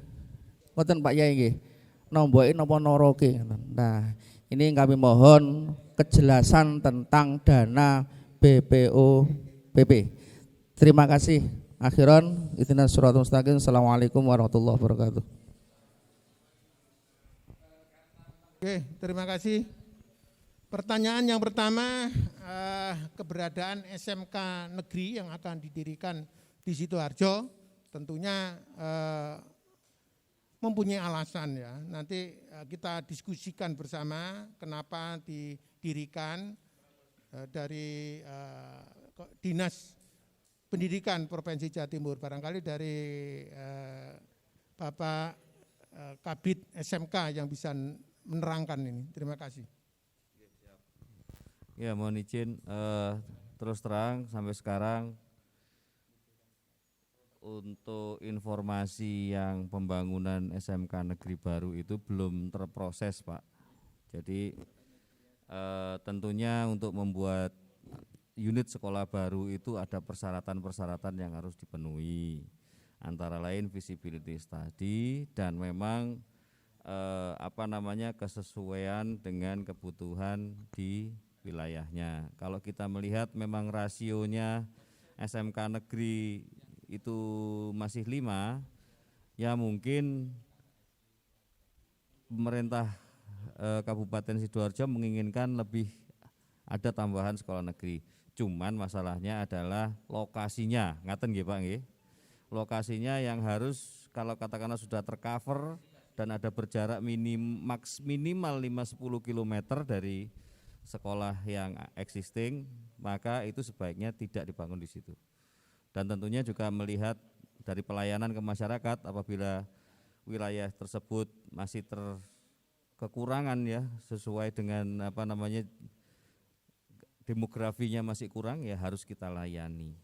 ngoten Pak Yai nggih, nomboi napa noroke. Nah, ini kami mohon kejelasan tentang dana BPUPP. Terima kasih. Akhiran, ihdinas siratal mustaqim. Assalamualaikum warahmatullahi wabarakatuh. Oke, terima kasih. Pertanyaan yang pertama, keberadaan SMK negeri yang akan didirikan di Sidoarjo tentunya mempunyai alasan ya. Nanti kita diskusikan bersama kenapa didirikan dari Dinas Pendidikan Provinsi Jawa Timur, barangkali dari Bapak Kabid SMK yang bisa menerangkan ini. Terima kasih. Ya, mohon izin terus terang sampai sekarang untuk informasi yang pembangunan SMK negeri baru itu belum terproses Pak. Jadi tentunya untuk membuat unit sekolah baru itu ada persyaratan-persyaratan yang harus dipenuhi, antara lain visibility study dan memang kesesuaian dengan kebutuhan di wilayahnya. Kalau kita melihat memang rasionya SMK negeri itu masih 5, ya mungkin pemerintah Kabupaten Sidoarjo menginginkan lebih ada tambahan sekolah negeri. Cuman masalahnya adalah lokasinya, ngaten nggih Pak nggih. Lokasinya yang harus kalau katakanlah sudah tercover dan ada berjarak minimal 5-10 km dari sekolah yang existing, maka itu sebaiknya tidak dibangun di situ. Dan tentunya juga melihat dari pelayanan ke masyarakat, apabila wilayah tersebut masih kekurangan ya sesuai dengan demografinya masih kurang, ya harus kita layani.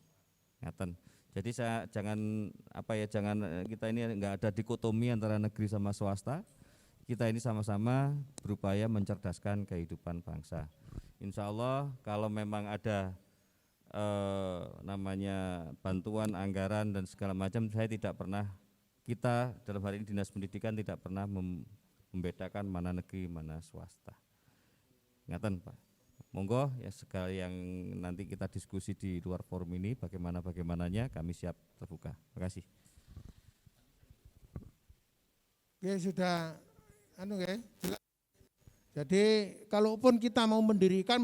Ngaten. Jadi jangan kita ini enggak ada dikotomi antara negeri sama swasta. Kita ini sama-sama berupaya mencerdaskan kehidupan bangsa. Insya Allah kalau memang ada bantuan anggaran dan segala macam, kita dalam hari ini Dinas Pendidikan tidak pernah membedakan mana negeri mana swasta. Ngaten Pak. Monggo ya sekali yang nanti kita diskusi di luar forum ini bagaimananya kami siap terbuka. Terima kasih. Oke, sudah jelas. Jadi kalaupun kita mau mendirikan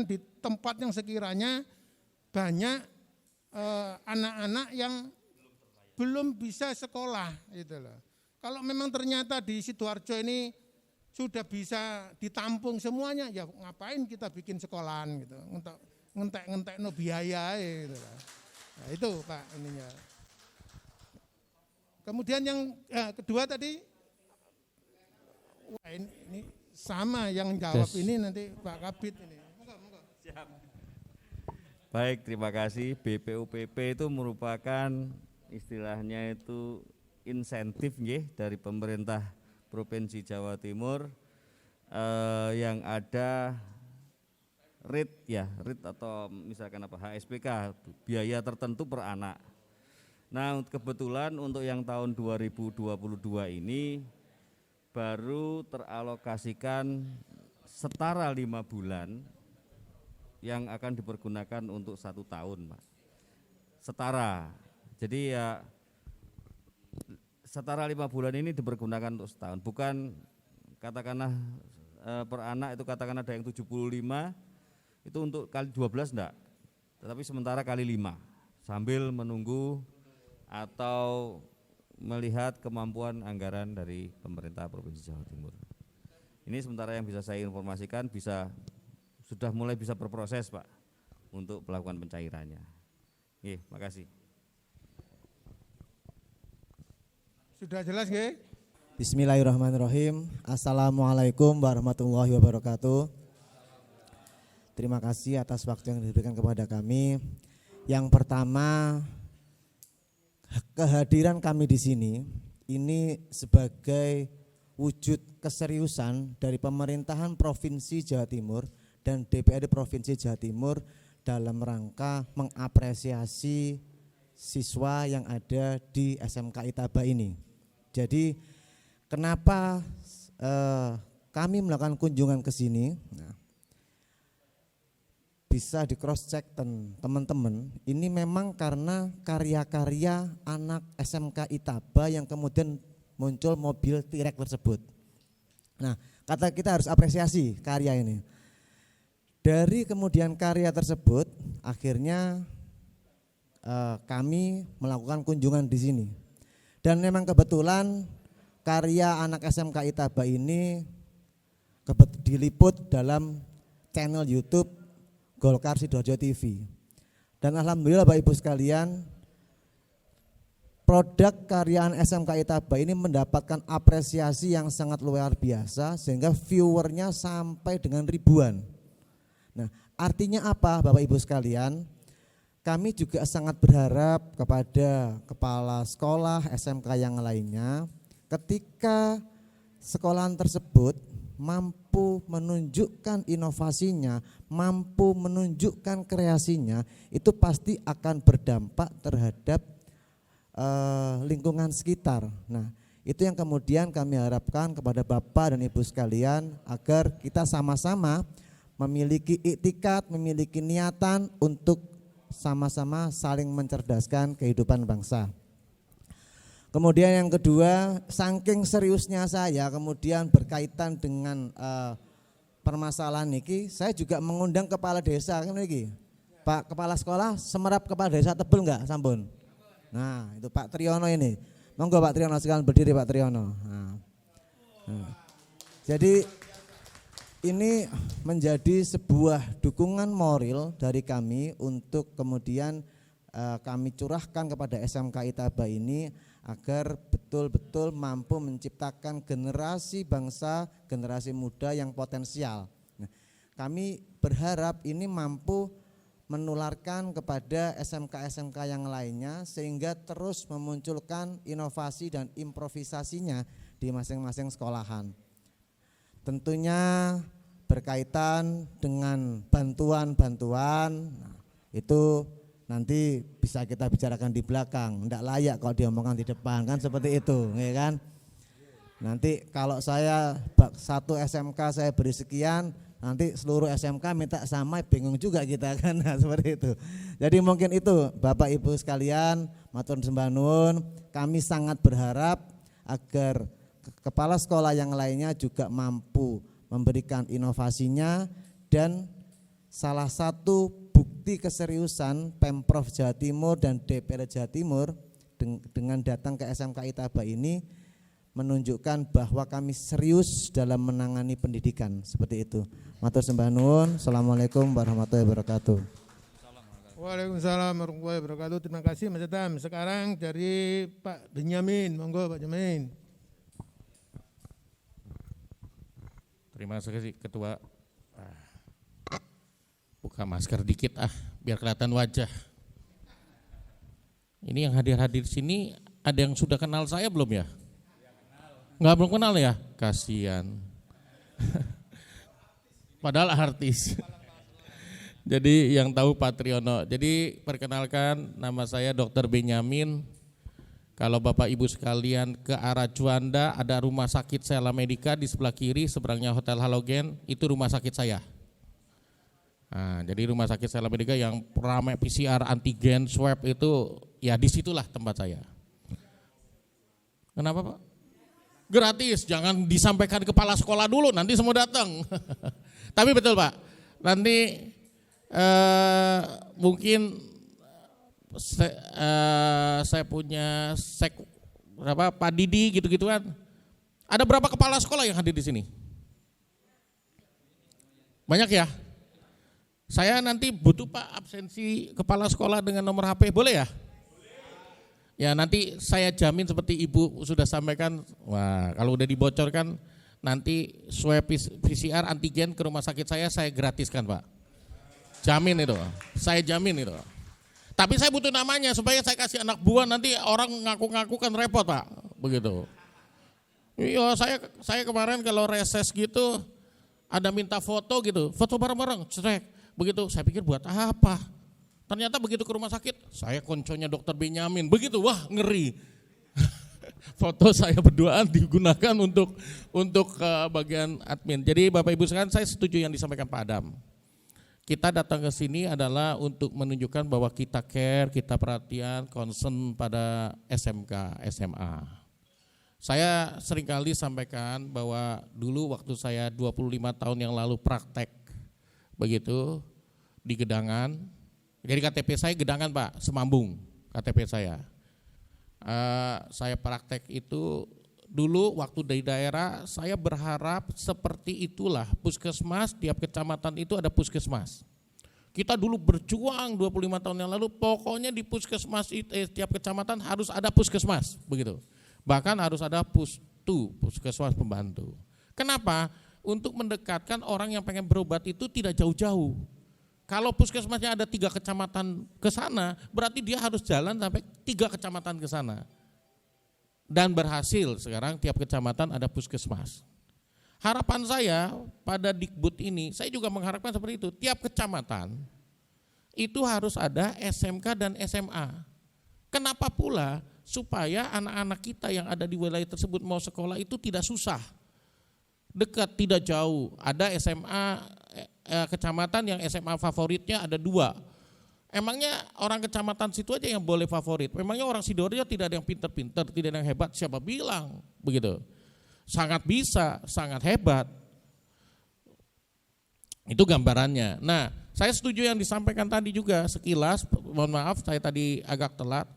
di tempat yang sekiranya banyak anak-anak yang belum bisa sekolah gitu loh. Kalau memang ternyata di Sidoarjo ini sudah bisa ditampung semuanya, ya ngapain kita bikin sekolahan gitu, ngentek no biaya gitu. Nah, itu Pak ininya. Kemudian yang kedua tadi, wah ini sama yang jawab ini nanti Pak Kabid ini. Monggo. Siap. Baik, terima kasih. BPUPP itu merupakan istilahnya itu insentif nggih dari pemerintah Provinsi Jawa Timur yang ada rate atau misalkan HSPK, biaya tertentu per anak. Nah, kebetulan untuk yang tahun 2022 ini baru teralokasikan setara 5 bulan yang akan dipergunakan untuk 1 tahun, Pak. Setara. Jadi ya setara 5 bulan ini dipergunakan untuk setahun, bukan katakanlah per anak itu katakan ada yang 75 itu untuk kali 12 enggak, tetapi sementara kali 5 sambil menunggu atau melihat kemampuan anggaran dari pemerintah Provinsi Jawa Timur. Ini sementara yang bisa saya informasikan, sudah mulai bisa berproses, Pak, untuk melakukan pencairannya. Makasih. Sudah jelas nggih? Bismillahirrahmanirrahim. Assalamualaikum warahmatullahi wabarakatuh. Terima kasih atas waktu yang diberikan kepada kami. Yang pertama, kehadiran kami di sini ini sebagai wujud keseriusan dari pemerintahan Provinsi Jawa Timur dan DPRD Provinsi Jawa Timur dalam rangka mengapresiasi siswa yang ada di SMK Itaba ini. Jadi kenapa kami melakukan kunjungan ke sini? Nah, bisa di cross check teman-teman, ini memang karena karya-karya anak SMK Itaba yang kemudian muncul mobil T-Rex tersebut. Nah, kata kita harus apresiasi karya ini. Dari kemudian karya tersebut, akhirnya kami melakukan kunjungan di sini. Dan memang kebetulan karya anak SMK Itaba ini diliput dalam channel YouTube Golkar Sidoarjo TV. Dan alhamdulillah Bapak Ibu sekalian, produk karyaan SMK Itaba ini mendapatkan apresiasi yang sangat luar biasa sehingga viewernya sampai dengan ribuan. Nah, artinya apa Bapak Ibu sekalian? Kami juga sangat berharap kepada kepala sekolah SMK yang lainnya ketika sekolahan tersebut mampu menunjukkan inovasinya, mampu menunjukkan kreasinya, itu pasti akan berdampak terhadap lingkungan sekitar. Nah, itu yang kemudian kami harapkan kepada Bapak dan Ibu sekalian agar kita sama-sama memiliki iktikat, memiliki niatan untuk sama-sama saling mencerdaskan kehidupan bangsa. Kemudian yang kedua, saking seriusnya saya kemudian berkaitan dengan permasalahan ini, saya juga mengundang kepala desa ini. Pak Kepala Sekolah, semerap kepala desa tebel enggak sampun? Nah, itu Pak Triyono ini. Monggo Pak Triyono sekalian berdiri Pak Triyono. Nah. Jadi ini menjadi sebuah dukungan moral dari kami untuk kemudian kami curahkan kepada SMK Itaba ini agar betul-betul mampu menciptakan generasi bangsa, generasi muda yang potensial. Nah, kami berharap ini mampu menularkan kepada SMK-SMK yang lainnya sehingga terus memunculkan inovasi dan improvisasinya di masing-masing sekolahan. Tentunya berkaitan dengan bantuan-bantuan, itu nanti bisa kita bicarakan di belakang, tidak layak kalau diomongkan di depan, kan seperti itu, ya kan? Nanti kalau saya satu SMK saya beri sekian, nanti seluruh SMK minta sama, bingung juga kita kan, nah, seperti itu. Jadi mungkin itu Bapak Ibu sekalian, matur sembah nuwun, kami sangat berharap agar kepala sekolah yang lainnya juga mampu memberikan inovasinya, dan salah satu bukti keseriusan Pemprov Jawa Timur dan DPR Jawa Timur dengan datang ke SMK Itaba ini menunjukkan bahwa kami serius dalam menangani pendidikan, seperti itu. Matur sembah nuwun. Assalamualaikum warahmatullahi wabarakatuh. Waalaikumsalam warahmatullahi wabarakatuh. Terima kasih Mas Adam. Sekarang dari Pak Benyamin, monggo Pak Benyamin. Terima kasih Ketua. Buka masker dikit biar kelihatan wajah. Ini yang hadir-hadir sini ada yang sudah kenal saya belum ya? Belum kenal ya? Kasihan. Padahal artis. Jadi yang tahu Pak Triono. Jadi perkenalkan, nama saya Dr. Benyamin. Kalau Bapak Ibu sekalian ke arah Juanda ada rumah sakit Sela Medica di sebelah kiri, seberangnya Hotel Halogen, itu rumah sakit saya. Nah, jadi rumah sakit Sela Medica yang ramai PCR, antigen, swab itu ya disitulah tempat saya. Kenapa Pak? Gratis, jangan disampaikan kepala sekolah dulu, nanti semua datang. Tapi betul Pak, nanti mungkin saya punya Pak Didi gitu-gituan. Ada berapa kepala sekolah yang hadir di sini? Banyak ya? Saya nanti butuh Pak absensi kepala sekolah dengan nomor HP, boleh ya? Ya nanti saya jamin seperti Ibu sudah sampaikan, wah kalau udah dibocorkan nanti swab PCR antigen ke rumah sakit saya gratiskan Pak. Jamin itu, saya jamin itu. Tapi saya butuh namanya supaya saya kasih anak buah, nanti orang ngaku-ngaku kan repot Pak, begitu. Iya saya kemarin kalau reses gitu ada minta foto gitu, foto bareng-bareng, cetek. Begitu saya pikir buat apa? Ternyata begitu ke rumah sakit, saya konconya Dr. Benyamin, begitu wah ngeri. Foto saya berduaan digunakan untuk bagian admin. Jadi Bapak Ibu sekalian, saya setuju yang disampaikan Pak Adam. Kita datang ke sini adalah untuk menunjukkan bahwa kita care, kita perhatian, concern pada SMK, SMA. Saya seringkali sampaikan bahwa dulu waktu saya 25 tahun yang lalu praktek begitu di Gedangan. Jadi KTP saya Gedangan Pak, Semambung KTP saya. Saya praktek itu dulu waktu dari daerah, saya berharap seperti itulah puskesmas, tiap kecamatan itu ada puskesmas. Kita dulu berjuang 25 tahun yang lalu, pokoknya di puskesmas tiap kecamatan harus ada puskesmas, begitu. Bahkan harus ada puskesmas pembantu. Kenapa? Untuk mendekatkan orang yang pengen berobat itu tidak jauh-jauh. Kalau puskesmasnya ada 3 kecamatan ke sana, berarti dia harus jalan sampai 3 kecamatan ke sana. Dan berhasil sekarang tiap kecamatan ada puskesmas. Harapan saya pada Dikbud ini, saya juga mengharapkan seperti itu. Tiap kecamatan itu harus ada SMK dan SMA. Kenapa pula? Supaya anak-anak kita yang ada di wilayah tersebut mau sekolah itu tidak susah. Dekat, tidak jauh. Ada SMA kecamatan yang SMA favoritnya ada 2. Emangnya orang kecamatan situ aja yang boleh favorit. Memangnya orang Sidoarjo tidak ada yang pinter-pinter, tidak ada yang hebat. Siapa bilang begitu? Sangat bisa, sangat hebat. Itu gambarannya. Nah, saya setuju yang disampaikan tadi juga sekilas. Mohon maaf, saya tadi agak telat.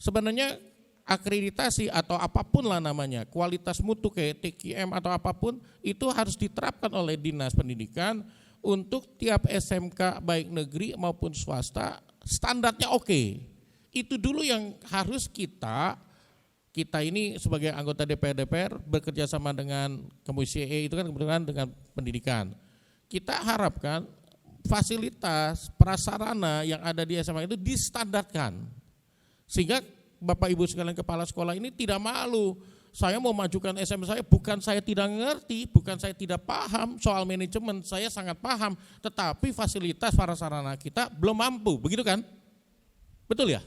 Sebenarnya akreditasi atau apapun lah namanya, kualitas mutu kayak TQM atau apapun itu harus diterapkan oleh Dinas Pendidikan untuk tiap SMK baik negeri maupun swasta, standarnya oke. Itu dulu yang harus kita ini sebagai anggota DPR bekerja sama dengan Komisi E itu kan kebetulan dengan pendidikan. Kita harapkan fasilitas prasarana yang ada di SMA itu distandarkan. Sehingga Bapak Ibu sekalian kepala sekolah ini tidak malu. Saya mau majukan SM saya, bukan saya tidak ngerti, bukan saya tidak paham soal manajemen, saya sangat paham. Tetapi fasilitas prasarana kita belum mampu, begitu kan? Betul ya?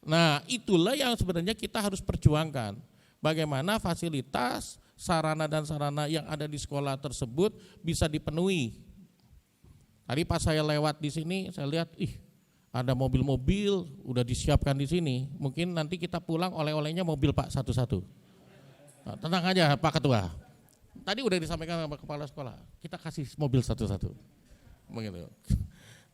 Nah itulah yang sebenarnya kita harus perjuangkan. Bagaimana fasilitas, sarana dan sarana yang ada di sekolah tersebut bisa dipenuhi. Tadi pas saya lewat di sini, saya lihat, ada mobil-mobil udah disiapkan di sini. Mungkin nanti kita pulang oleh-olehnya mobil Pak satu-satu. Nah, tenang aja Pak Ketua. Tadi udah disampaikan sama kepala sekolah. Kita kasih mobil satu-satu. Begitu.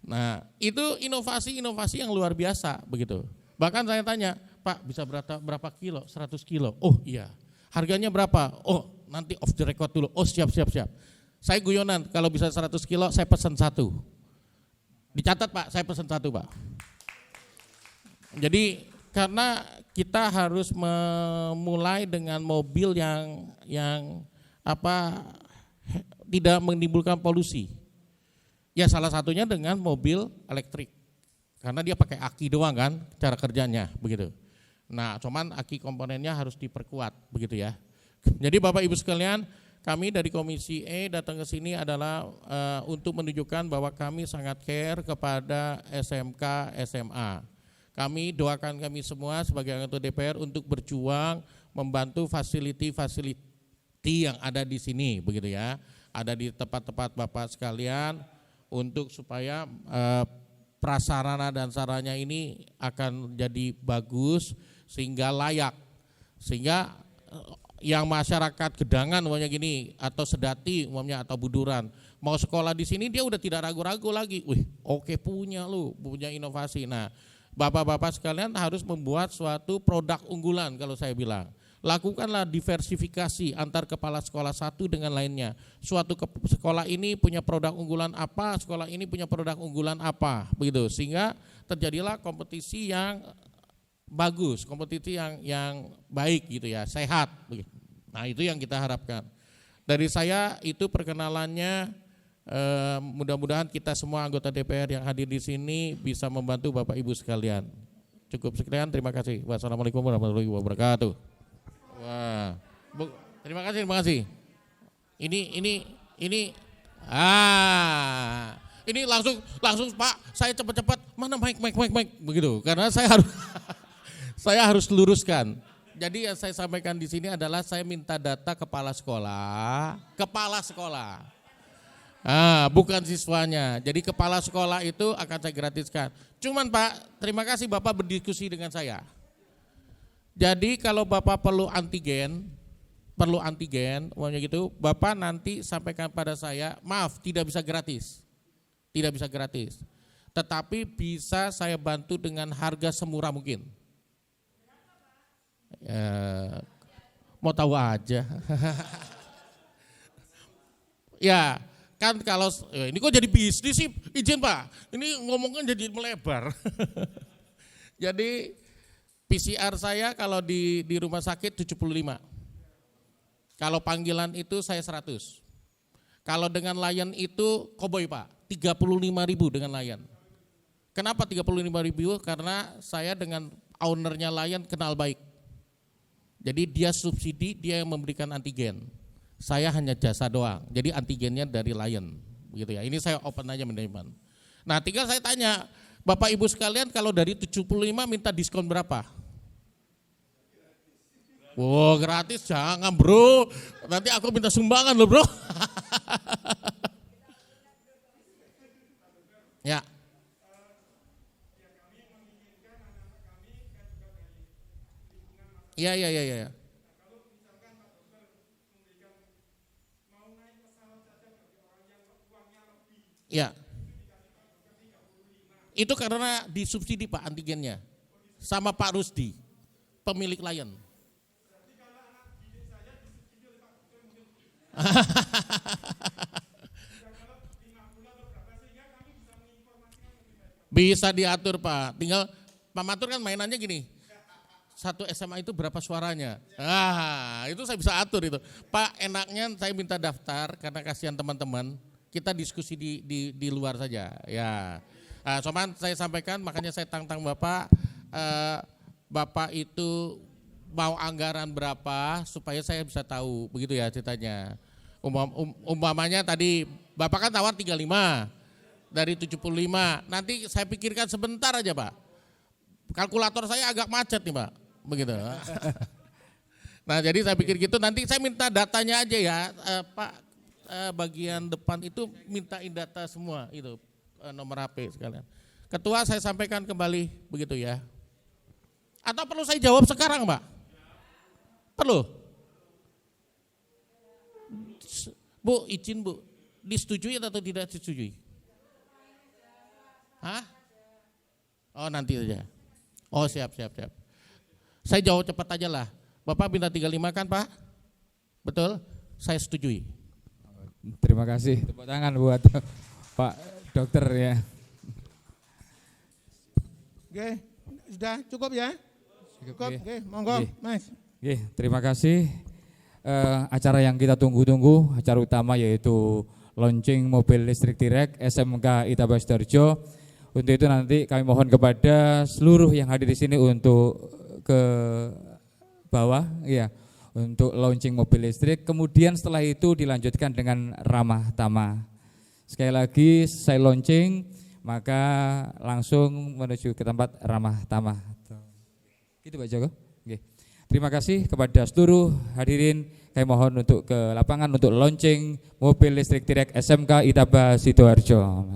Nah, itu inovasi-inovasi yang luar biasa begitu. Bahkan saya tanya, Pak bisa berapa kilo? 100 kilo. Oh iya. Harganya berapa? Oh nanti off the record dulu. Oh siap. Saya guyonan, kalau bisa 100 kilo saya pesan 1. Dicatat Pak, saya pesan 1 Pak. Jadi karena kita harus memulai dengan mobil yang tidak menimbulkan polusi. Ya salah satunya dengan mobil elektrik. Karena dia pakai aki doang kan cara kerjanya begitu. Nah, cuman aki komponennya harus diperkuat begitu ya. Jadi Bapak Ibu sekalian, kami dari Komisi E datang ke sini adalah untuk menunjukkan bahwa kami sangat care kepada SMK, SMA. Kami doakan kami semua sebagai anggota DPR untuk berjuang membantu fasiliti yang ada di sini begitu ya. Ada di tempat-tempat Bapak sekalian untuk supaya prasarana dan sarana ini akan jadi bagus sehingga layak, sehingga yang masyarakat Gedangan umpamanya gini atau Sedati umpamanya atau Buduran mau sekolah di sini dia udah tidak ragu-ragu lagi, wih oke punya inovasi. Nah bapak-bapak sekalian harus membuat suatu produk unggulan kalau saya bilang. Lakukanlah diversifikasi antar kepala sekolah satu dengan lainnya. Suatu sekolah ini punya produk unggulan apa, sekolah ini punya produk unggulan apa, begitu. Sehingga terjadilah kompetisi yang bagus, kompetisi yang baik gitu ya, sehat. Begitu. Nah itu yang kita harapkan. Dari saya itu perkenalannya, mudah-mudahan kita semua anggota DPR yang hadir di sini bisa membantu Bapak Ibu sekalian. Cukup sekian, terima kasih. Wassalamualaikum warahmatullahi wabarakatuh. Wah, terima kasih. Ini langsung Pak, saya cepat mana mic begitu, karena saya harus luruskan. Jadi yang saya sampaikan di sini adalah saya minta data kepala sekolah, bukan siswanya. Jadi kepala sekolah itu akan saya gratiskan. Cuman Pak, terima kasih Bapak berdiskusi dengan saya. Jadi kalau Bapak perlu antigen, umpamanya gitu, Bapak nanti sampaikan pada saya, maaf tidak bisa gratis, tetapi bisa saya bantu dengan harga semurah mungkin. Mau tahu aja. Ya kan kalau ini kok jadi bisnis sih, izin Pak, ini ngomongnya jadi melebar. Jadi PCR saya kalau di rumah sakit 75. Kalau panggilan itu saya 100. Kalau dengan Lion itu koboi Pak, 35.000 dengan Lion. Kenapa 35.000? Karena saya dengan ownernya Lion kenal baik. Jadi dia subsidi, dia yang memberikan antigen. Saya hanya jasa doang. Jadi antigennya dari Lion, begitu ya. Ini saya open aja manajemen. Nah, tinggal saya tanya, Bapak Ibu sekalian kalau dari 75 minta diskon berapa? Wow, gratis jangan bro, nanti aku minta sumbangan loh bro. Ya. Iya. Ya. Itu karena disubsidi Pak antigennya sama Pak Rusdi, pemilik Lion. Bisa diatur Pak, tinggal Pak Matur kan mainannya gini, satu SMA itu berapa suaranya, itu saya bisa atur itu. Pak enaknya saya minta daftar karena kasihan teman-teman, kita diskusi di luar saja ya. Cuman saya sampaikan, makanya saya tantang Bapak, Bapak itu mau anggaran berapa supaya saya bisa tahu, begitu ya ceritanya. Umpamanya tadi Bapak kan tawar 35 dari 75, nanti saya pikirkan sebentar aja Pak. Kalkulator saya agak macet nih Pak, begitu. Nah jadi saya pikir gitu, nanti saya minta datanya aja ya Pak, bagian depan itu mintain data semua itu, nomor HP sekalian. Ketua saya sampaikan kembali begitu ya. Atau perlu saya jawab sekarang Pak? Perlu? Bu, izin Bu, disetujui atau tidak disetujui? Hah? Oh nanti aja. Oh siap. Saya jawab cepat aja lah. Bapak minta 35 kan Pak? Betul? Saya setujui. Terima kasih. Tepuk tangan buat Pak Dokter ya. Oke, sudah cukup ya? Cukup, oke, monggo Mas. Oke, terima kasih. Acara yang kita tunggu-tunggu, acara utama yaitu launching mobil listrik Tirek SMK Itaba Sidoarjo. Untuk itu nanti kami mohon kepada seluruh yang hadir di sini untuk ke bawah, ya, untuk launching mobil listrik. Kemudian setelah itu dilanjutkan dengan ramah tamah. Sekali lagi saya launching, maka langsung menuju ke tempat ramah tamah. Gitu Pak Joko. Oke. Terima kasih kepada seluruh hadirin. Kami mohon untuk ke lapangan untuk launching mobil listrik Tirek SMK Itaba Sidoarjo.